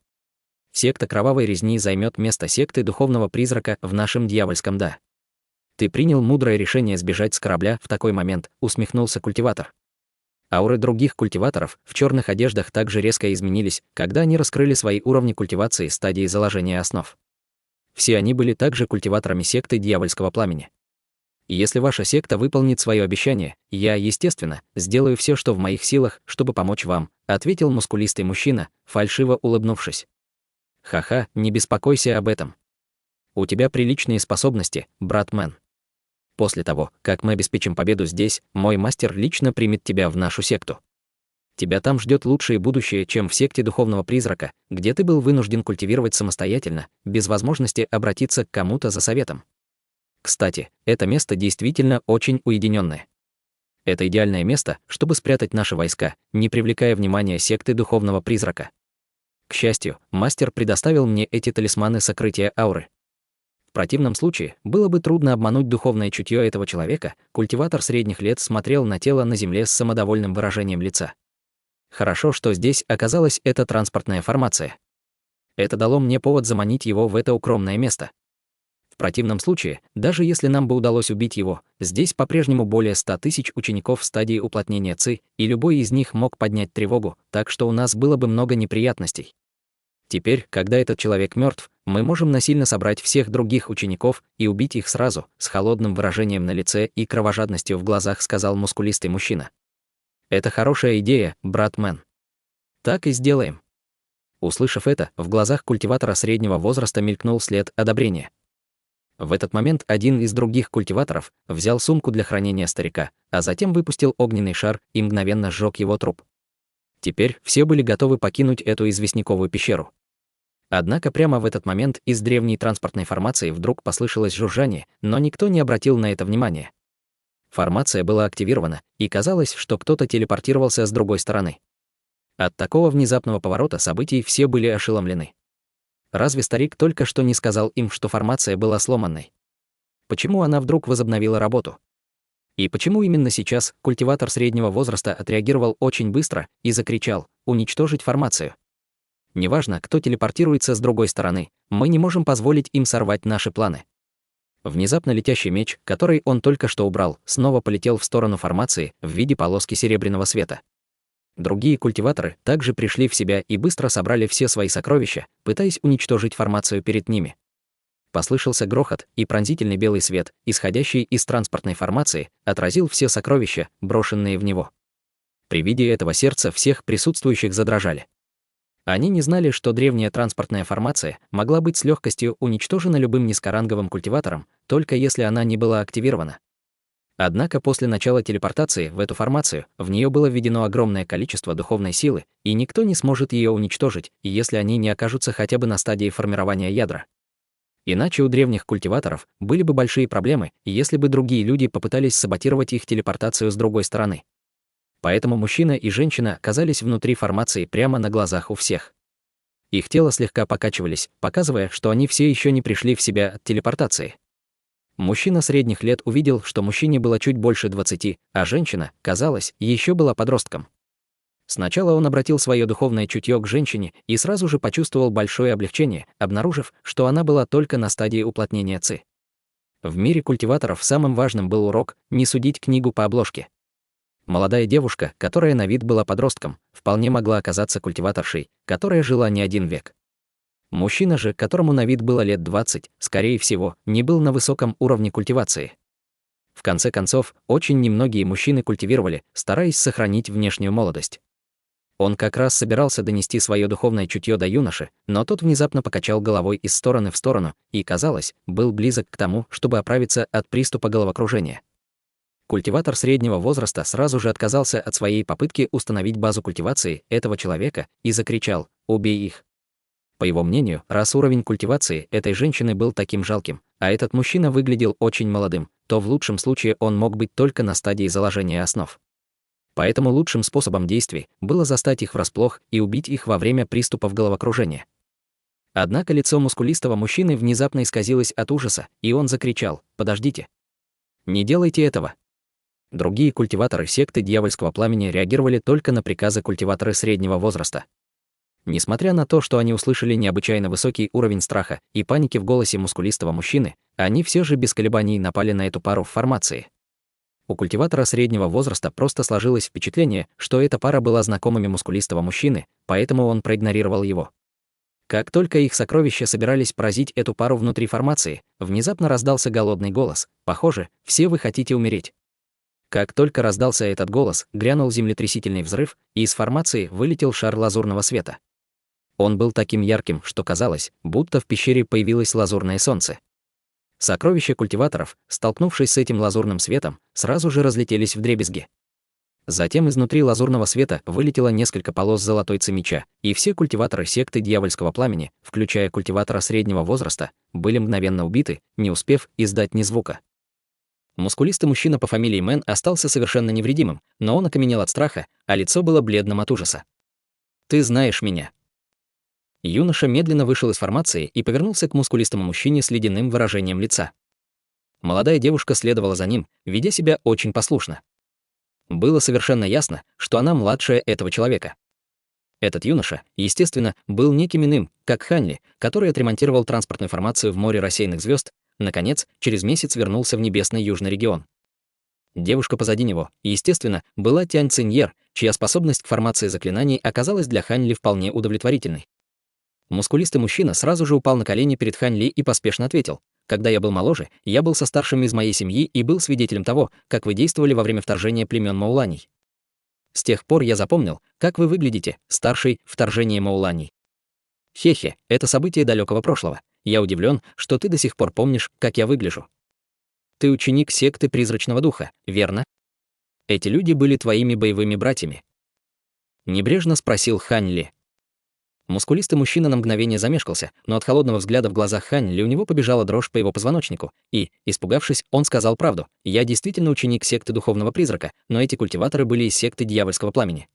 Секта кровавой резни займет место секты духовного призрака в нашем дьявольском да. Ты принял мудрое решение сбежать с корабля в такой момент, усмехнулся культиватор. Ауры других культиваторов в черных одеждах также резко изменились, когда они раскрыли свои уровни культивации стадии заложения основ. Все они были также культиваторами секты дьявольского пламени. И если ваша секта выполнит свое обещание, я, естественно, сделаю все, что в моих силах, чтобы помочь вам, ответил мускулистый мужчина, фальшиво улыбнувшись. Ха-ха, не беспокойся об этом. У тебя приличные способности, брат Мэн. После того, как мы обеспечим победу здесь, мой мастер лично примет тебя в нашу секту. Тебя там ждет лучшее будущее, чем в секте духовного призрака, где ты был вынужден культивировать самостоятельно, без возможности обратиться к кому-то за советом. Кстати, это место действительно очень уединенное. Это идеальное место, чтобы спрятать наши войска, не привлекая внимания секты духовного призрака. К счастью, мастер предоставил мне эти талисманы сокрытия ауры. В противном случае было бы трудно обмануть духовное чутье этого человека. Культиватор средних лет смотрел на тело на земле с самодовольным выражением лица. Хорошо, что здесь оказалась эта транспортная формация. Это дало мне повод заманить его в это укромное место. В противном случае, даже если нам бы удалось убить его, здесь по-прежнему более 100 000 учеников в стадии уплотнения Ци, и любой из них мог поднять тревогу, так что у нас было бы много неприятностей. Теперь, когда этот человек мертв, мы можем насильно собрать всех других учеников и убить их сразу, с холодным выражением на лице и кровожадностью в глазах, сказал мускулистый мужчина. Это хорошая идея, брат Мэн. Так и сделаем. Услышав это, в глазах культиватора среднего возраста мелькнул след одобрения. В этот момент один из других культиваторов взял сумку для хранения старика, а затем выпустил огненный шар и мгновенно сжег его труп. Теперь все были готовы покинуть эту известняковую пещеру. Однако прямо в этот момент из древней транспортной формации вдруг послышалось жужжание, но никто не обратил на это внимания. Формация была активирована, и казалось, что кто-то телепортировался с другой стороны. От такого внезапного поворота событий все были ошеломлены. Разве старик только что не сказал им, что формация была сломанной? Почему она вдруг возобновила работу? И почему именно сейчас культиватор среднего возраста отреагировал очень быстро и закричал «Уничтожить формацию»? Неважно, кто телепортируется с другой стороны, мы не можем позволить им сорвать наши планы. Внезапно летящий меч, который он только что убрал, снова полетел в сторону формации в виде полоски серебряного света. Другие культиваторы также пришли в себя и быстро собрали все свои сокровища, пытаясь уничтожить формацию перед ними. Послышался грохот, и пронзительный белый свет, исходящий из транспортной формации, отразил все сокровища, брошенные в него. При виде этого сердца всех присутствующих задрожали. Они не знали, что древняя транспортная формация могла быть с легкостью уничтожена любым низкоранговым культиватором, только если она не была активирована. Однако после начала телепортации в эту формацию в нее было введено огромное количество духовной силы, и никто не сможет ее уничтожить, если они не окажутся хотя бы на стадии формирования ядра. Иначе у древних культиваторов были бы большие проблемы, если бы другие люди попытались саботировать их телепортацию с другой стороны. Поэтому мужчина и женщина оказались внутри формации прямо на глазах у всех. Их тела слегка покачивались, показывая, что они все еще не пришли в себя от телепортации. Мужчина средних лет увидел, что мужчине было чуть больше 20, а женщина, казалось, еще была подростком. Сначала он обратил свое духовное чутье к женщине и сразу же почувствовал большое облегчение, обнаружив, что она была только на стадии уплотнения ци. В мире культиваторов самым важным был урок не судить книгу по обложке. Молодая девушка, которая на вид была подростком, вполне могла оказаться культиваторшей, которая жила не один век. Мужчина же, которому на вид было лет 20, скорее всего, не был на высоком уровне культивации. В конце концов, очень немногие мужчины культивировали, стараясь сохранить внешнюю молодость. Он как раз собирался донести свое духовное чутье до юноши, но тот внезапно покачал головой из стороны в сторону и, казалось, был близок к тому, чтобы оправиться от приступа головокружения. Культиватор среднего возраста сразу же отказался от своей попытки установить базу культивации этого человека и закричал: «Убей их!». По его мнению, раз уровень культивации этой женщины был таким жалким, а этот мужчина выглядел очень молодым, то в лучшем случае он мог быть только на стадии заложения основ. Поэтому лучшим способом действий было застать их врасплох и убить их во время приступов головокружения. Однако лицо мускулистого мужчины внезапно исказилось от ужаса, и он закричал: «Подождите! Не делайте этого!». Другие культиваторы секты Дьявольского Пламени реагировали только на приказы культиваторы среднего возраста. Несмотря на то, что они услышали необычайно высокий уровень страха и паники в голосе мускулистого мужчины, они все же без колебаний напали на эту пару в формации. У культиватора среднего возраста просто сложилось впечатление, что эта пара была знакомыми мускулистого мужчины, поэтому он проигнорировал его. Как только их сокровища собирались поразить эту пару внутри формации, внезапно раздался голодный голос: «Похоже, все вы хотите умереть». Как только раздался этот голос, грянул землетрясительный взрыв, и из формации вылетел шар лазурного света. Он был таким ярким, что казалось, будто в пещере появилось лазурное солнце. Сокровища культиваторов, столкнувшись с этим лазурным светом, сразу же разлетелись вдребезги. Затем изнутри лазурного света вылетело несколько полос золотой ци меча, и все культиваторы секты Дьявольского Пламени, включая культиватора среднего возраста, были мгновенно убиты, не успев издать ни звука. Мускулистый мужчина по фамилии Мэн остался совершенно невредимым, но он окаменел от страха, а лицо было бледным от ужаса. «Ты знаешь меня». Юноша медленно вышел из формации и повернулся к мускулистому мужчине с ледяным выражением лица. Молодая девушка следовала за ним, ведя себя очень послушно. Было совершенно ясно, что она младшая этого человека. Этот юноша, естественно, был неким иным, как Ханли, который отремонтировал транспортную формацию в море рассеянных звезд, наконец, через месяц вернулся в небесный южный регион. Девушка позади него, естественно, была Тянь Циньер, чья способность к формации заклинаний оказалась для Ханли вполне удовлетворительной. Мускулистый мужчина сразу же упал на колени перед Ханли и поспешно ответил: «Когда я был моложе, я был со старшим из моей семьи и был свидетелем того, как вы действовали во время вторжения племен Мауланей. С тех пор я запомнил, как вы выглядите, старший, вторжение Мауланей. Хе-хе, это событие далекого прошлого. Я удивлен, что ты до сих пор помнишь, как я выгляжу. Ты ученик секты Призрачного Духа, верно? Эти люди были твоими боевыми братьями?» Небрежно спросил Ханли. Мускулистый мужчина на мгновение замешкался, но от холодного взгляда в глазах Ханли у него побежала дрожь по его позвоночнику, и, испугавшись, он сказал правду: «Я действительно ученик секты Духовного Призрака, но эти культиваторы были из секты Дьявольского Пламени».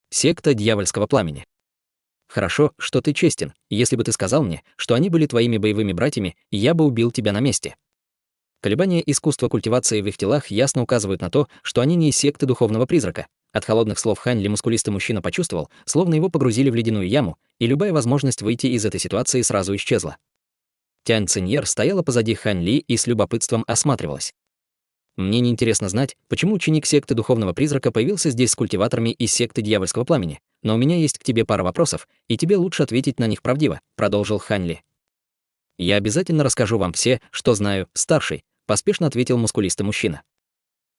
Секта Дьявольского Пламени. Хорошо, что ты честен. Если бы ты сказал мне, что они были твоими боевыми братьями, я бы убил тебя на месте. Колебания искусства культивации в их телах ясно указывают на то, что они не из секты Духовного Призрака. От холодных слов Ханли мускулистый мужчина почувствовал, словно его погрузили в ледяную яму, и любая возможность выйти из этой ситуации сразу исчезла. Тянь Циньер стояла позади Ханли и с любопытством осматривалась. «Мне неинтересно знать, почему ученик секты Духовного Призрака появился здесь с культиваторами из секты Дьявольского Пламени, но у меня есть к тебе пара вопросов, и тебе лучше ответить на них правдиво», — продолжил Ханли. «Я обязательно расскажу вам все, что знаю, старший», — поспешно ответил мускулистый мужчина.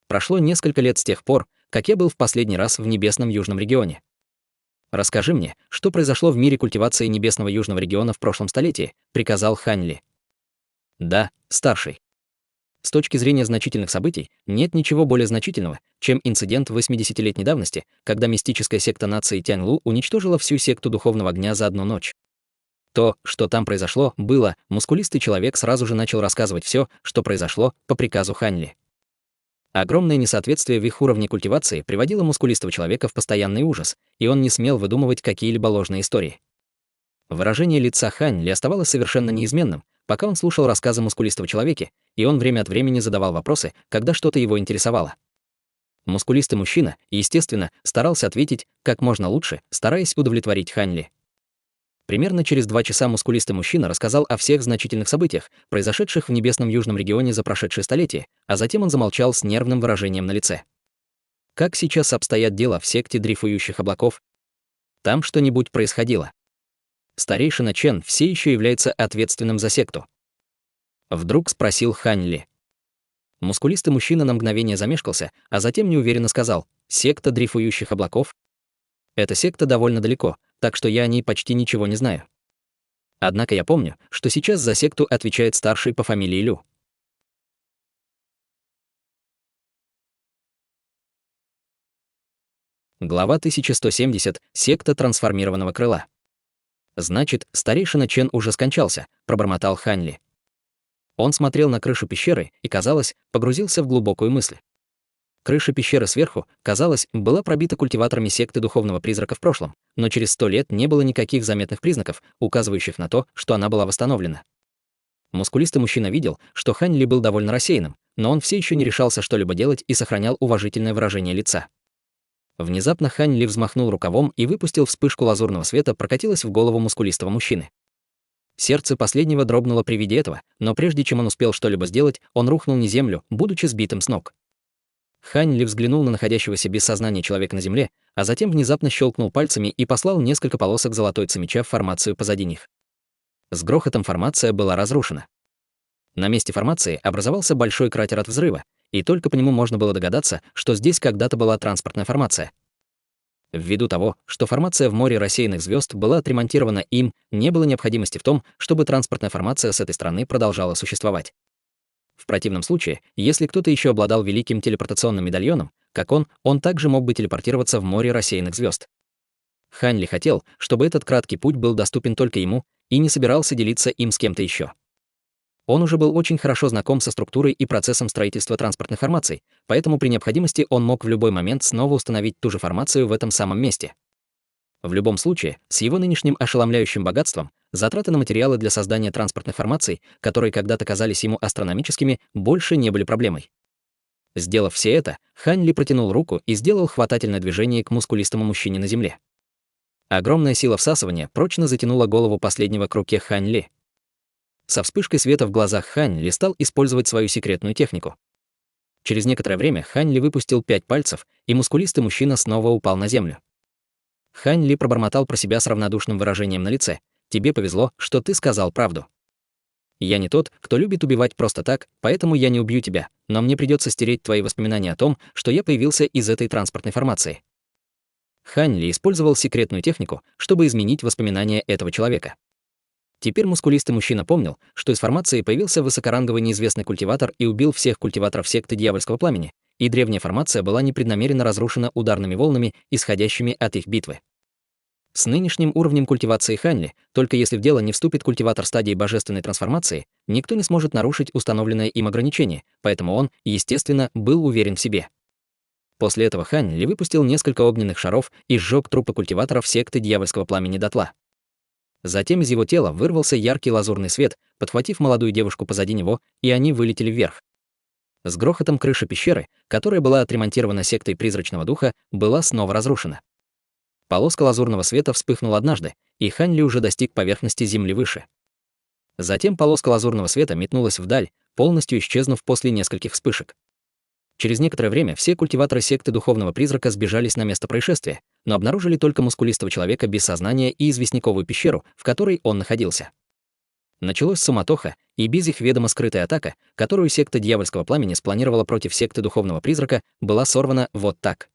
«Прошло несколько лет с тех пор, как я был в последний раз в небесном южном регионе. Расскажи мне, что произошло в мире культивации небесного южного региона в прошлом столетии», — приказал Ханли. «Да, старший. С точки зрения значительных событий, нет ничего более значительного, чем инцидент 80-летней давности, когда мистическая секта нации Тяньлу уничтожила всю секту духовного огня за одну ночь. То, что там произошло, было, мускулистый человек сразу же начал рассказывать все, что произошло, по приказу Ханли. Огромное несоответствие в их уровне культивации приводило мускулистого человека в постоянный ужас, и он не смел выдумывать какие-либо ложные истории. Выражение лица Хань Ли оставалось совершенно неизменным, пока он слушал рассказы мускулистого человека, и он время от времени задавал вопросы, когда что-то его интересовало. Мускулистый мужчина, естественно, старался ответить как можно лучше, стараясь удовлетворить Хань Ли. Примерно через 2 часа мускулистый мужчина рассказал о всех значительных событиях, произошедших в небесном южном регионе за прошедшее столетие, а затем он замолчал с нервным выражением на лице. Как сейчас обстоят дела в секте дрейфующих облаков? Там что-нибудь происходило? Старейшина Чен все еще является ответственным за секту. Вдруг спросил Хань Ли. Мускулистый мужчина на мгновение замешкался, а затем неуверенно сказал: «Секта дрейфующих облаков? Эта секта довольно далеко, так что я о ней почти ничего не знаю. Однако я помню, что сейчас за секту отвечает старший по фамилии Лю». Глава 1170. Секта трансформированного крыла. «Значит, старейшина Чен уже скончался», — пробормотал Хань Ли. Он смотрел на крышу пещеры и, казалось, погрузился в глубокую мысль. Крыша пещеры сверху, казалось, была пробита культиваторами секты духовного призрака в прошлом, но через 100 лет не было никаких заметных признаков, указывающих на то, что она была восстановлена. Мускулистый мужчина видел, что Хань Ли был довольно рассеянным, но он все еще не решался что-либо делать и сохранял уважительное выражение лица. Внезапно Хань Ли взмахнул рукавом и выпустил вспышку лазурного света, прокатилась в голову мускулистого мужчины. Сердце последнего дрогнуло при виде этого, но прежде чем он успел что-либо сделать, он рухнул на землю, будучи сбитым с ног. Хань Ли взглянул на находящегося без сознания человека на земле, а затем внезапно щелкнул пальцами и послал несколько полосок золотой цемеча в формацию позади них. С грохотом формация была разрушена. На месте формации образовался большой кратер от взрыва, и только по нему можно было догадаться, что здесь когда-то была транспортная формация. Ввиду того, что формация в море рассеянных звезд была отремонтирована им, не было необходимости в том, чтобы транспортная формация с этой стороны продолжала существовать. В противном случае, если кто-то еще обладал великим телепортационным медальоном, как он также мог бы телепортироваться в море рассеянных звезд. Хань Ли хотел, чтобы этот краткий путь был доступен только ему, и не собирался делиться им с кем-то еще. Он уже был очень хорошо знаком со структурой и процессом строительства транспортных формаций, поэтому при необходимости он мог в любой момент снова установить ту же формацию в этом самом месте. В любом случае, с его нынешним ошеломляющим богатством, затраты на материалы для создания транспортных формаций, которые когда-то казались ему астрономическими, больше не были проблемой. Сделав все это, Хань Ли протянул руку и сделал хватательное движение к мускулистому мужчине на земле. Огромная сила всасывания прочно затянула голову последнего к руке Хань Ли. Со вспышкой света в глазах Хань Ли стал использовать свою секретную технику. Через некоторое время Хань Ли выпустил 5 пальцев, и мускулистый мужчина снова упал на землю. Хань Ли пробормотал про себя с равнодушным выражением на лице: «Тебе повезло, что ты сказал правду. Я не тот, кто любит убивать просто так, поэтому я не убью тебя, но мне придется стереть твои воспоминания о том, что я появился из этой транспортной формации». Хань Ли использовал секретную технику, чтобы изменить воспоминания этого человека. Теперь мускулистый мужчина помнил, что из формации появился высокоранговый неизвестный культиватор и убил всех культиваторов секты Дьявольского пламени, и древняя формация была непреднамеренно разрушена ударными волнами, исходящими от их битвы. С нынешним уровнем культивации Хань Ли, только если в дело не вступит культиватор стадии божественной трансформации, никто не сможет нарушить установленное им ограничение, поэтому он, естественно, был уверен в себе. После этого Хань Ли выпустил несколько огненных шаров и сжег трупы культиваторов секты Дьявольского пламени дотла. Затем из его тела вырвался яркий лазурный свет, подхватив молодую девушку позади него, и они вылетели вверх. С грохотом крыша пещеры, которая была отремонтирована сектой призрачного духа, была снова разрушена. Полоска лазурного света вспыхнула однажды, и Хань Ли уже достиг поверхности земли выше. Затем полоска лазурного света метнулась вдаль, полностью исчезнув после нескольких вспышек. Через некоторое время все культиваторы секты духовного призрака сбежались на место происшествия, но обнаружили только мускулистого человека без сознания и известняковую пещеру, в которой он находился. Началась суматоха, и без их ведома скрытая атака, которую секта Дьявольского пламени спланировала против секты духовного призрака, была сорвана вот так.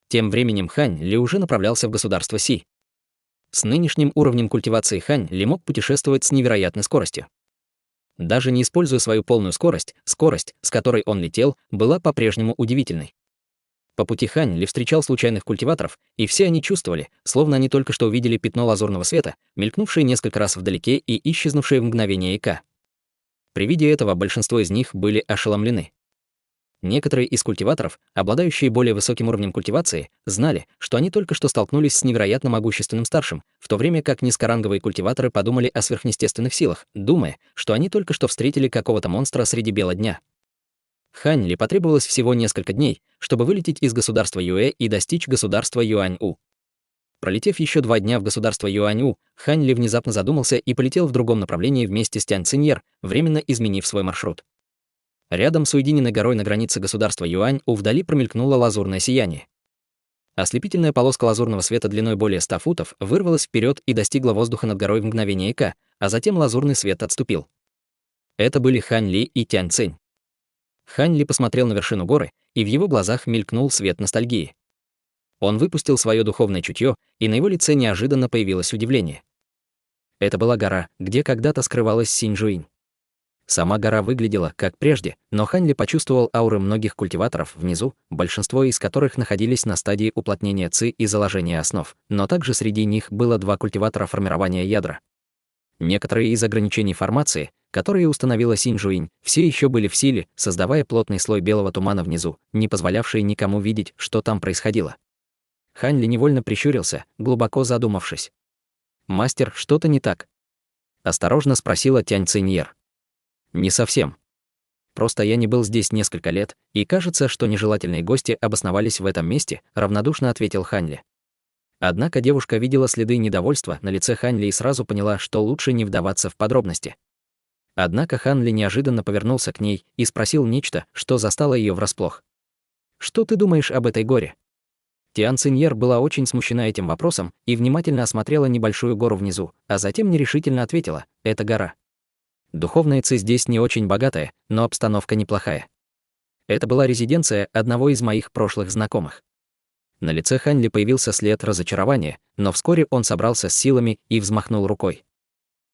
Тем временем Хань Ли уже направлялся в государство Си. С нынешним уровнем культивации Хань Ли мог путешествовать с невероятной скоростью. Даже не используя свою полную скорость, с которой он летел, была по-прежнему удивительной. По пути Хань Ли встречал случайных культиваторов, и все они чувствовали, словно они только что увидели пятно лазурного света, мелькнувшее несколько раз вдалеке и исчезнувшее в мгновение ика. При виде этого большинство из них были ошеломлены. Некоторые из культиваторов, обладающие более высоким уровнем культивации, знали, что они только что столкнулись с невероятно могущественным старшим, в то время как низкоранговые культиваторы подумали о сверхъестественных силах, думая, что они только что встретили какого-то монстра среди бела дня. Хань Ли потребовалось всего несколько дней, чтобы вылететь из государства Юэ и достичь государства Юань-У. Пролетев еще 2 дня в государство Юань-У, Хань Ли внезапно задумался и полетел в другом направлении вместе с Тянь Циньер, временно изменив свой маршрут. Рядом с уединенной горой на границе государства Юань-У вдали промелькнуло лазурное сияние. Ослепительная полоска лазурного света длиной более 100 футов вырвалась вперед и достигла воздуха над горой в мгновение ока, а затем лазурный свет отступил. Это были Хань Ли и Тянь Цинь. Хань Ли посмотрел на вершину горы, и в его глазах мелькнул свет ностальгии. Он выпустил свое духовное чутье, и на его лице неожиданно появилось удивление. Это была гора, где когда-то скрывалась Синь-Жуинь. Сама гора выглядела как прежде, но Хань Ли почувствовал ауры многих культиваторов внизу, большинство из которых находились на стадии уплотнения ци и заложения основ, но также среди них было 2 культиватора формирования ядра. Некоторые из ограничений формации, которые установила Синь-Жуинь, все еще были в силе, создавая плотный слой белого тумана внизу, не позволявший никому видеть, что там происходило. Хань Ли невольно прищурился, глубоко задумавшись. «Мастер, что-то не так?» — осторожно спросила Тянь Циньер. «Не совсем. Просто я не был здесь несколько лет, и кажется, что нежелательные гости обосновались в этом месте», — равнодушно ответил Хань Ли. Однако девушка видела следы недовольства на лице Хань Ли и сразу поняла, что лучше не вдаваться в подробности. Однако Хань Ли неожиданно повернулся к ней и спросил нечто, что застало ее врасплох. «Что ты думаешь об этой горе?» Тянь Циньер была очень смущена этим вопросом и внимательно осмотрела небольшую гору внизу, а затем нерешительно ответила: «Это гора. Духовная ци здесь не очень богатая, но обстановка неплохая. Это была резиденция одного из моих прошлых знакомых». На лице Хань Ли появился след разочарования, но вскоре он собрался с силами и взмахнул рукой.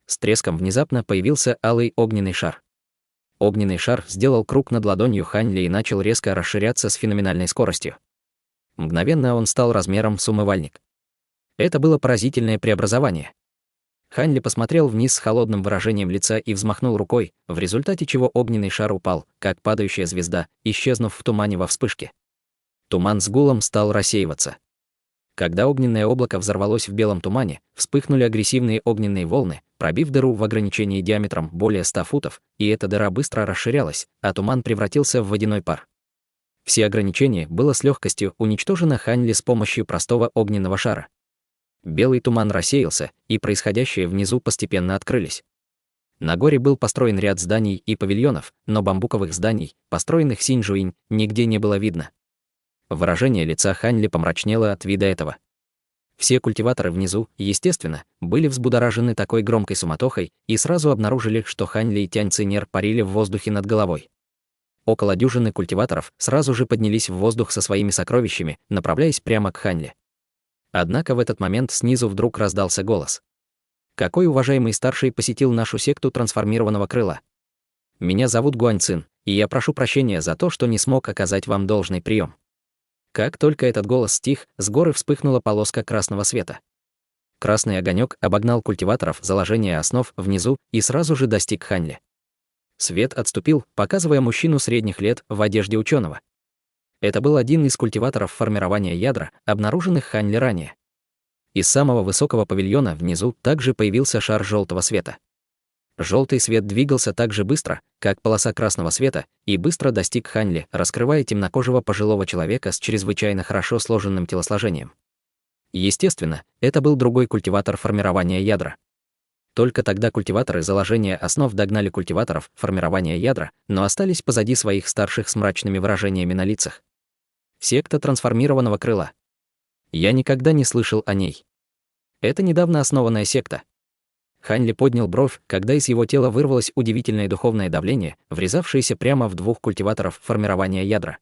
С треском внезапно появился алый огненный шар. Огненный шар сделал круг над ладонью Хань Ли и начал резко расширяться с феноменальной скоростью. Мгновенно он стал размером с умывальник. Это было поразительное преобразование. Хань Ли посмотрел вниз с холодным выражением лица и взмахнул рукой, в результате чего огненный шар упал, как падающая звезда, исчезнув в тумане во вспышке. Туман с гулом стал рассеиваться. Когда огненное облако взорвалось в белом тумане, вспыхнули агрессивные огненные волны, пробив дыру в ограничении диаметром более 100 футов, и эта дыра быстро расширялась, а туман превратился в водяной пар. Все ограничения было с легкостью уничтожено Хань Ли с помощью простого огненного шара. Белый туман рассеялся, и происходящее внизу постепенно открылись. На горе был построен ряд зданий и павильонов, но бамбуковых зданий, построенных Синь-Жуинь, нигде не было видно. Выражение лица Хань Ли помрачнело от вида этого. Все культиваторы внизу, естественно, были взбудоражены такой громкой суматохой и сразу обнаружили, что Хань Ли и Тянь Циньер парили в воздухе над головой. Около дюжины культиваторов сразу же поднялись в воздух со своими сокровищами, направляясь прямо к Хань Ли. Однако в этот момент снизу вдруг раздался голос. «Какой уважаемый старший посетил нашу секту трансформированного крыла? Меня зовут Гуань Цин, и я прошу прощения за то, что не смог оказать вам должный прием». Как только этот голос стих, с горы вспыхнула полоска красного света. Красный огонек обогнал культиваторов заложения основ внизу и сразу же достиг Хань Ли. Свет отступил, показывая мужчину средних лет в одежде ученого. Это был один из культиваторов формирования ядра, обнаруженных Хань Ли ранее. Из самого высокого павильона внизу также появился шар желтого света. Желтый свет двигался так же быстро, как полоса красного света, и быстро достиг Хань Ли, раскрывая темнокожего пожилого человека с чрезвычайно хорошо сложенным телосложением. Естественно, это был другой культиватор формирования ядра. Только тогда культиваторы заложения основ догнали культиваторов формирования ядра, но остались позади своих старших с мрачными выражениями на лицах. Секта трансформированного крыла. Я никогда не слышал о ней. Это недавно основанная секта. Хань Ли поднял бровь, когда из его тела вырвалось удивительное духовное давление, врезавшееся прямо в 2 культиваторов формирования ядра.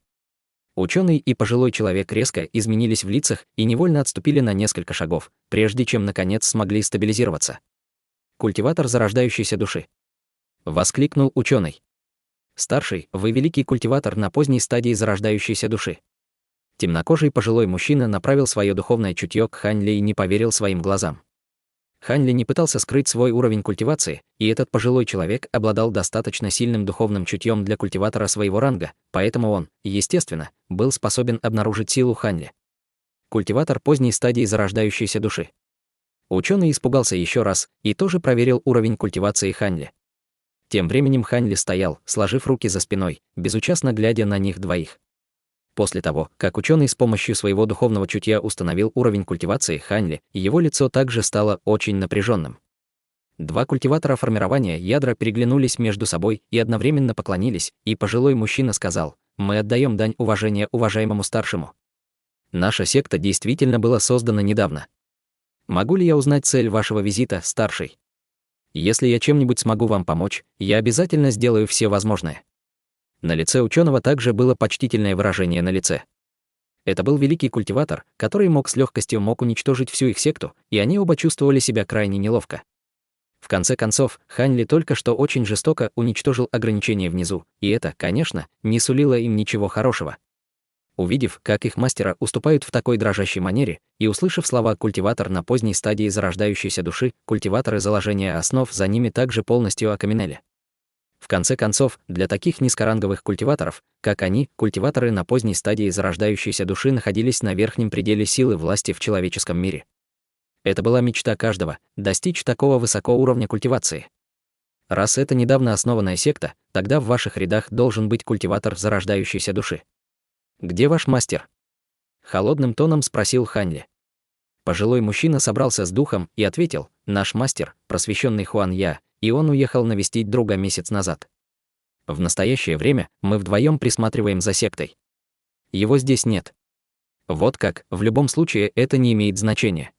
Ученый и пожилой человек резко изменились в лицах и невольно отступили на несколько шагов, прежде чем наконец смогли стабилизироваться. «Культиватор зарождающейся души!» — воскликнул ученый. «Старший, вы великий культиватор на поздней стадии зарождающейся души». Темнокожий пожилой мужчина направил свое духовное чутье к Хань Ли и не поверил своим глазам. Хань Ли не пытался скрыть свой уровень культивации, и этот пожилой человек обладал достаточно сильным духовным чутьем для культиватора своего ранга, поэтому он, естественно, был способен обнаружить силу Хань Ли. Культиватор поздней стадии зарождающейся души. Ученый испугался еще раз и тоже проверил уровень культивации Хань Ли. Тем временем Хань Ли стоял, сложив руки за спиной, безучастно глядя на них двоих. После того, как ученый с помощью своего духовного чутья установил уровень культивации Хань Ли, его лицо также стало очень напряженным. Два культиватора формирования ядра переглянулись между собой и одновременно поклонились, и пожилой мужчина сказал: «Мы отдаем дань уважения уважаемому старшему. Наша секта действительно была создана недавно. Могу ли я узнать цель вашего визита, старший? Если я чем-нибудь смогу вам помочь, я обязательно сделаю все возможное». На лице ученого также было почтительное выражение на лице. Это был великий культиватор, который с легкостью мог уничтожить всю их секту, и они оба чувствовали себя крайне неловко. В конце концов, Хань Ли только что очень жестоко уничтожил ограничения внизу, и это, конечно, не сулило им ничего хорошего. Увидев, как их мастера уступают в такой дрожащей манере, и услышав слова «культиватор» на поздней стадии зарождающейся души, культиваторы заложения основ за ними также полностью окаменели. В конце концов, для таких низкоранговых культиваторов, как они, культиваторы на поздней стадии зарождающейся души находились на верхнем пределе силы власти в человеческом мире. Это была мечта каждого — достичь такого высокого уровня культивации. Раз это недавно основанная секта, тогда в ваших рядах должен быть культиватор зарождающейся души. «Где ваш мастер?» — холодным тоном спросил Хань Ли. Пожилой мужчина собрался с духом и ответил: «Наш мастер, просвещенный Хуан Я, и он уехал навестить друга месяц назад. В настоящее время мы вдвоем присматриваем за сектой. Его здесь нет». Вот как, в любом случае это не имеет значения.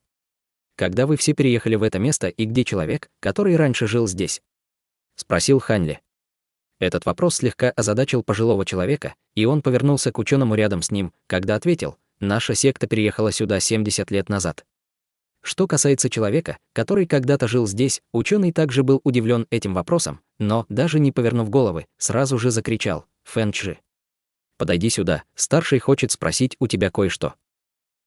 Когда вы все переехали в это место и где человек, который раньше жил здесь? Спросил Хань Ли. Этот вопрос слегка озадачил пожилого человека, и он повернулся к ученому рядом с ним, когда ответил: «Наша секта переехала сюда 70 лет назад». Что касается человека, который когда-то жил здесь, ученый также был удивлен этим вопросом, но, даже не повернув головы, сразу же закричал: «Фэн Чжи, подойди сюда, старший хочет спросить у тебя кое-что».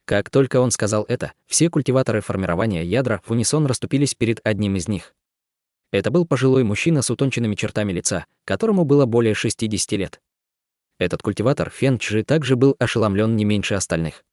Как только он сказал это, все культиваторы формирования ядра в унисон расступились перед одним из них. Это был пожилой мужчина с утонченными чертами лица, которому было более 60 лет. Этот культиватор Фэн Чжи также был ошеломлен не меньше остальных.